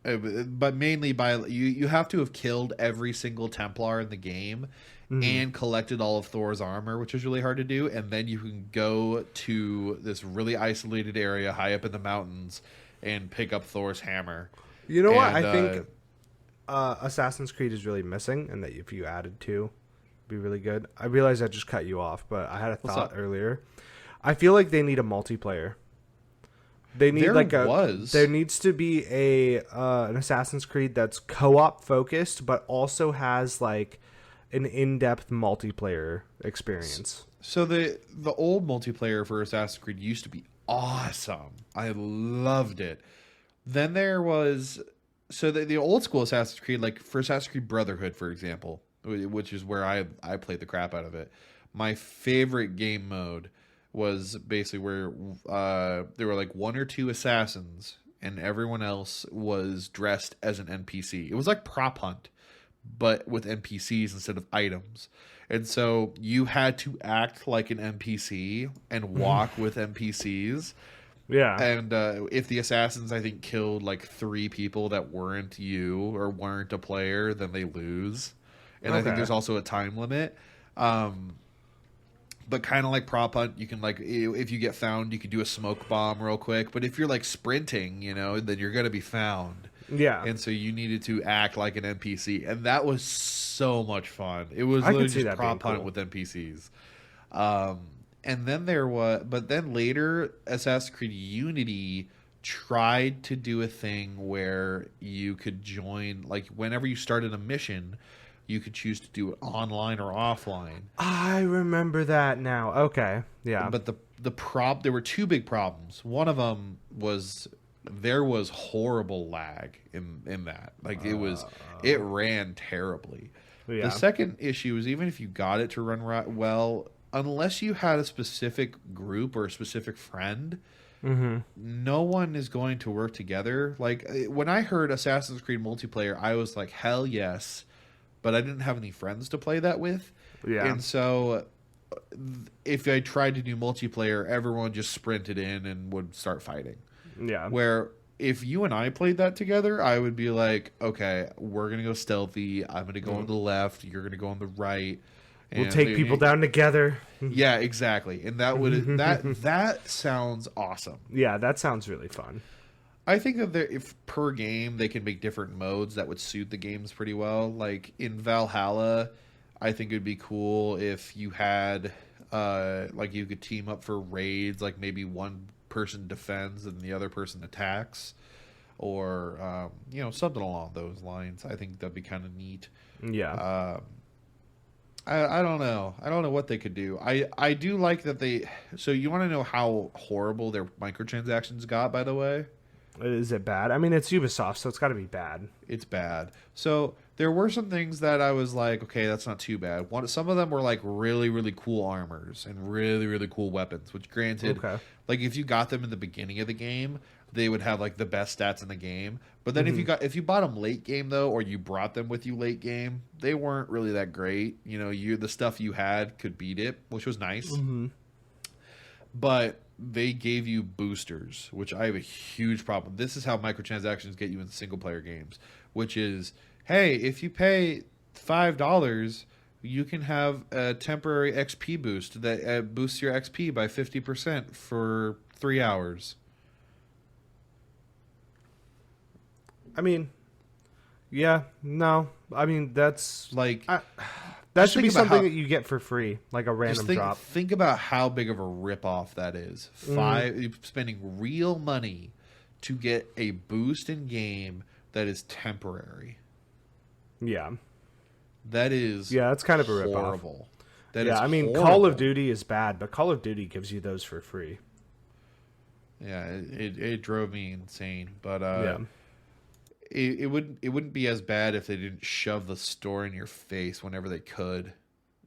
But mainly by you have to have killed every single Templar in the game and collected all of Thor's armor, which is really hard to do. And then you can go to this really isolated area high up in the mountains and pick up Thor's hammer. You know what? And, I think Assassin's Creed is really missing, and that if you added to, it'd be really good. I realized I just cut you off, but I had a thought up? earlier. I feel like they need a multiplayer. They need there needs to be an Assassin's Creed that's co-op focused, but also has like an in-depth multiplayer experience. So the old multiplayer for Assassin's Creed used to be awesome. I loved it. Then there was the old school Assassin's Creed, like for Assassin's Creed Brotherhood, for example, which is where I played the crap out of it. My favorite game mode was basically where there were like 1 or 2 assassins and everyone else was dressed as an NPC. It was like Prop Hunt, but with NPCs instead of items. And so you had to act like an NPC and walk with NPCs. Yeah. And if the assassins, I think, killed like 3 people that weren't you or weren't a player, then they lose. And I think Okay. there's also a time limit. But kind of like Prop Hunt, you can like, if you get found, you can do a smoke bomb real quick. But if you're like sprinting, then you're going to be found. Yeah. And so you needed to act like an NPC. And that was so much fun. It was I could literally see just that being Prop Hunt cool. with NPCs. And then but then later, Assassin's Creed Unity tried to do a thing where you could join, like whenever you started a mission, you could choose to do it online or offline. I remember that now. Okay. Yeah. But there were 2 big problems. One of them was there was horrible lag in that. Like it ran terribly. Yeah. The second issue is even if you got it to run well, unless you had a specific group or a specific friend, no one is going to work together. Like when I heard Assassin's Creed multiplayer, I was like, hell yes. But I didn't have any friends to play that with. Yeah. And so if I tried to do multiplayer, everyone just sprinted in and would start fighting. Yeah. Where if you and I played that together, I would be like, okay, we're going to go stealthy. I'm going to go on the left. You're going to go on the right. We'll And take people down together. Yeah, exactly. And that would that sounds awesome. Yeah, that sounds really fun. I think that if per game they can make different modes that would suit the games pretty well. Like in Valhalla, I think it'd be cool if you had like you could team up for raids, like maybe one person defends and the other person attacks, or something along those lines. I think that'd be kind of neat. Yeah. I don't know. I don't know what they could do. I do like that they. So you want to know how horrible their microtransactions got? By the way. Is it bad? I mean, it's Ubisoft, so it's got to be bad. It's bad. So there were some things that I was like, okay, that's not too bad. Some of them were like really, really cool armors and really, really cool weapons. Which, granted, like if you got them in the beginning of the game, they would have like the best stats in the game. But then if you bought them late game though, or you brought them with you late game, they weren't really that great. The stuff you had could beat it, which was nice. But they gave you boosters, which I have a huge problem. This is how microtransactions get you in single player games, which is, hey, if you pay $5, you can have a temporary XP boost that boosts your XP by 50% for 3 hours. I mean, yeah, no. I mean, that's like that should be something that you get for free, like a random drop. Think about how big of a ripoff that is. You're spending real money to get a boost in game that is temporary. Yeah. That is that's kind of a ripoff. Horrible. I mean, horrible. Call of Duty is bad, but Call of Duty gives you those for free. Yeah, it drove me insane, but It wouldn't be as bad if they didn't shove the store in your face whenever they could,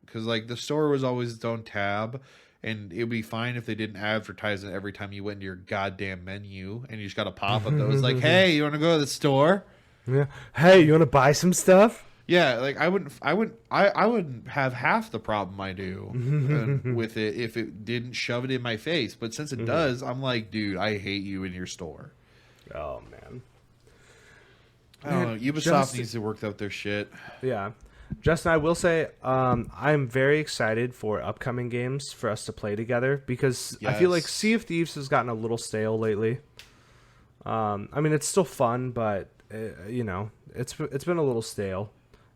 because like the store was always its own tab, and it'd be fine if they didn't advertise it every time you went into your goddamn menu and you just got a pop up that was like, "Hey, you want to go to the store? Yeah. Hey, you want to buy some stuff?" Yeah, like I wouldn't have half the problem I do with it if it didn't shove it in my face. But since it does, I'm like, dude, I hate you in your store. Oh man. I don't know. Ubisoft needs to work out their shit. Yeah. Justin, I will say I'm very excited for upcoming games for us to play together, because I feel like Sea of Thieves has gotten a little stale lately. I mean, it's still fun, but it's been a little stale.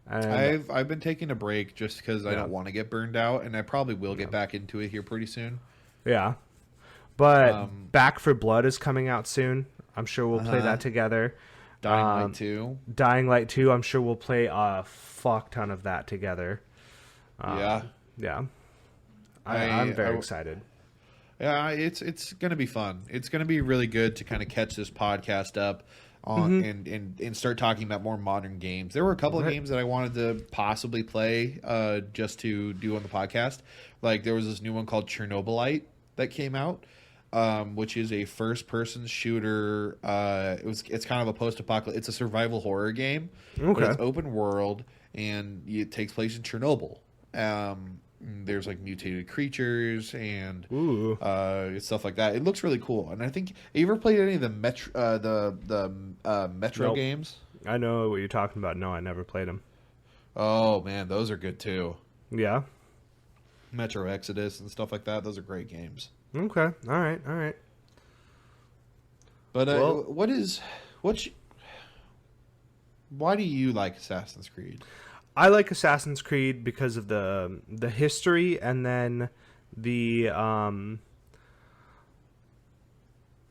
And I've been taking a break just because I don't want to get burned out, and I probably will get back into it here pretty soon. Yeah. But Back for Blood is coming out soon. I'm sure we'll play that together. Dying Light 2. Dying Light 2, I'm sure we'll play a fuck ton of that together. Yeah. I'm very excited. Yeah, it's going to be fun. It's going to be really good to kind of catch this podcast up on and start talking about more modern games. There were a couple of games that I wanted to possibly play just to do on the podcast. Like there was this new one called Chernobylite that came out. Which is a first-person shooter. It's kind of a post-apocalyptic. It's a survival horror game. Okay. But it's open world, and it takes place in Chernobyl. There's like mutated creatures and stuff like that. It looks really cool. And I think, have you ever played any of the Metro games? I know what you're talking about. No, I never played them. Oh man, those are good too. Yeah. Metro Exodus and stuff like that. Those are great games. Okay. All right. But why do you like Assassin's Creed? I like Assassin's Creed because of the history, and then the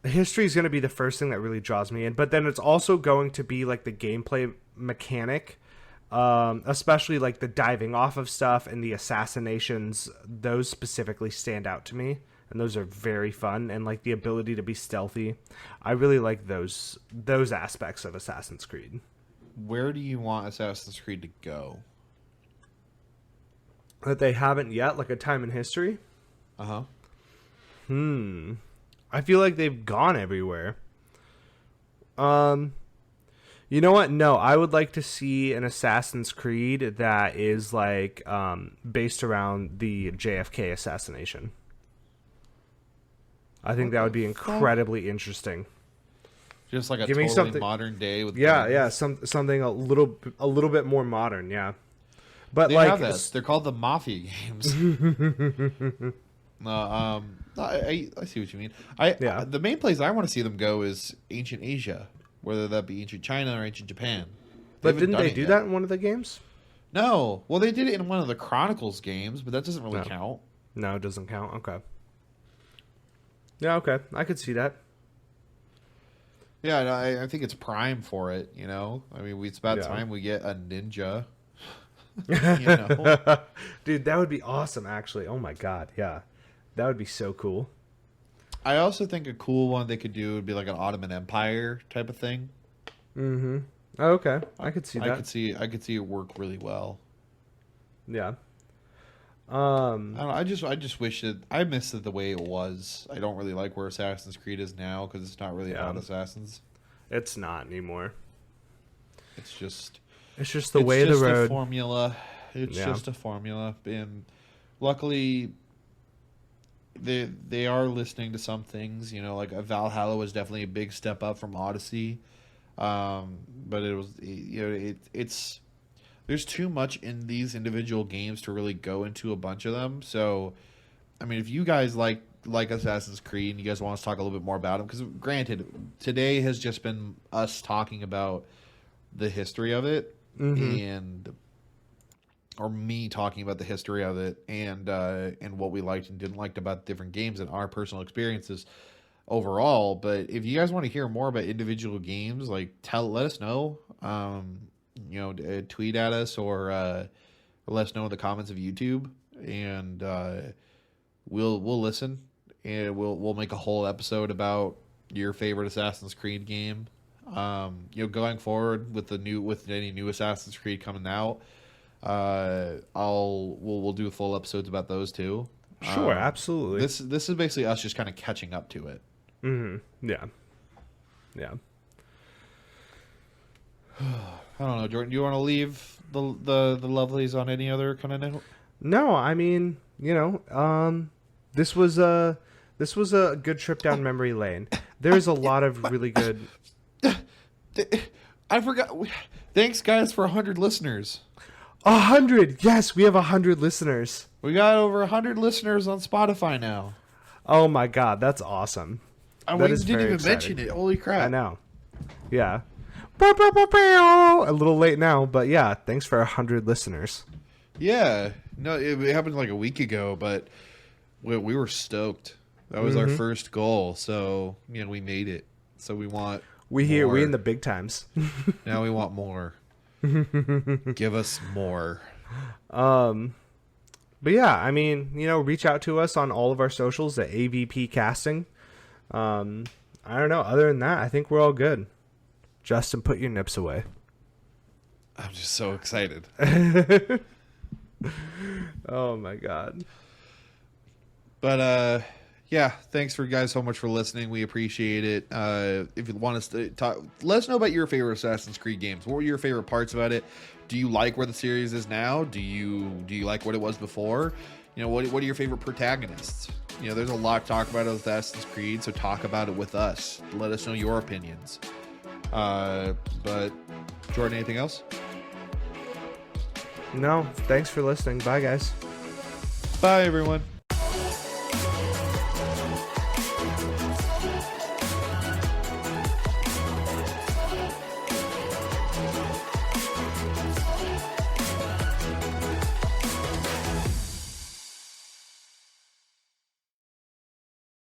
history is going to be the first thing that really draws me in. But then it's also going to be like the gameplay mechanic, especially like the diving off of stuff and the assassinations. Those specifically stand out to me. And those are very fun, and like the ability to be stealthy. I really like those aspects of Assassin's Creed. Where do you want Assassin's Creed to go? That they haven't yet, like a time in history? Uh-huh. I feel like they've gone everywhere. You know what? No, I would like to see an Assassin's Creed that is like based around the JFK assassination. I think that would be incredibly interesting. Just like a totally modern day with something a little bit more modern, yeah. But they have this. They're called the Mafia games. I see what you mean. Yeah. The main place I want to see them go is ancient Asia, whether that be ancient China or ancient Japan. But haven't didn't done they it do yet. that in one of the games? No, well they did it in one of the Chronicles games, but that doesn't really No. count. No, it doesn't count. Okay. Yeah, okay. I could see that. Yeah, no, I think it's prime for it. I mean, it's about Yeah. time we get a ninja. you know, Dude, that would be awesome, actually. Oh my god, yeah. That would be so cool. I also think a cool one they could do would be like an Ottoman Empire type of thing. Mm-hmm. Oh, okay. I could see that. I could see it work really well. Yeah. I don't know, I just wish that I missed it the way it was. I don't really like where Assassin's Creed is now because it's not really about assassins. It's not anymore. It's just The way of the just a road. formula. It's Yeah. just a formula, and luckily, they are listening to some things. Like Valhalla was definitely a big step up from Odyssey, but it was it's there's too much in these individual games to really go into a bunch of them. So, I mean, if you guys like Assassin's Creed and you guys want us to talk a little bit more about them, because granted, today has just been us talking about the history of it and or me talking about the history of it and what we liked and didn't like about different games and our personal experiences overall. But if you guys want to hear more about individual games, like let us know. Tweet at us or let us know in the comments of YouTube, and we'll listen and we'll make a whole episode about your favorite Assassin's Creed game. Going forward with any new Assassin's Creed coming out, we'll do full episodes about those too. Sure, absolutely. This is basically us just kind of catching up to it. Yeah. Yeah. I don't know, Jordan. Do you want to leave the lovelies on any other kind of note? No, I mean, this was a good trip down memory lane. There's a lot of really good. I forgot. Thanks, guys, for 100 listeners. 100. Yes, we have 100 listeners. We got over 100 listeners on Spotify now. Oh my god, that's awesome. We didn't even mention it. Holy crap! I know. Yeah. A little late now, but yeah, thanks for 100 listeners. Yeah, no, it happened like a week ago, but we were stoked. That was our first goal, so we made it. So we want We more. in the big times. Now we want more. Give us more. But yeah, I mean, reach out to us on all of our socials at AVP Casting. I don't know. Other than that, I think we're all good. Justin, put your nips away. I'm just so excited. Oh my god. But yeah, thanks for guys so much for listening. We appreciate it. If you want us to talk, let us know about your favorite Assassin's Creed games. What were your favorite parts about it? Do you like where the series is now? Do you like what it was before? What are your favorite protagonists? There's a lot to talk about with Assassin's Creed, so talk about it with us. Let us know your opinions. But Jordan, anything else? No, thanks for listening. Bye, guys. Bye, everyone.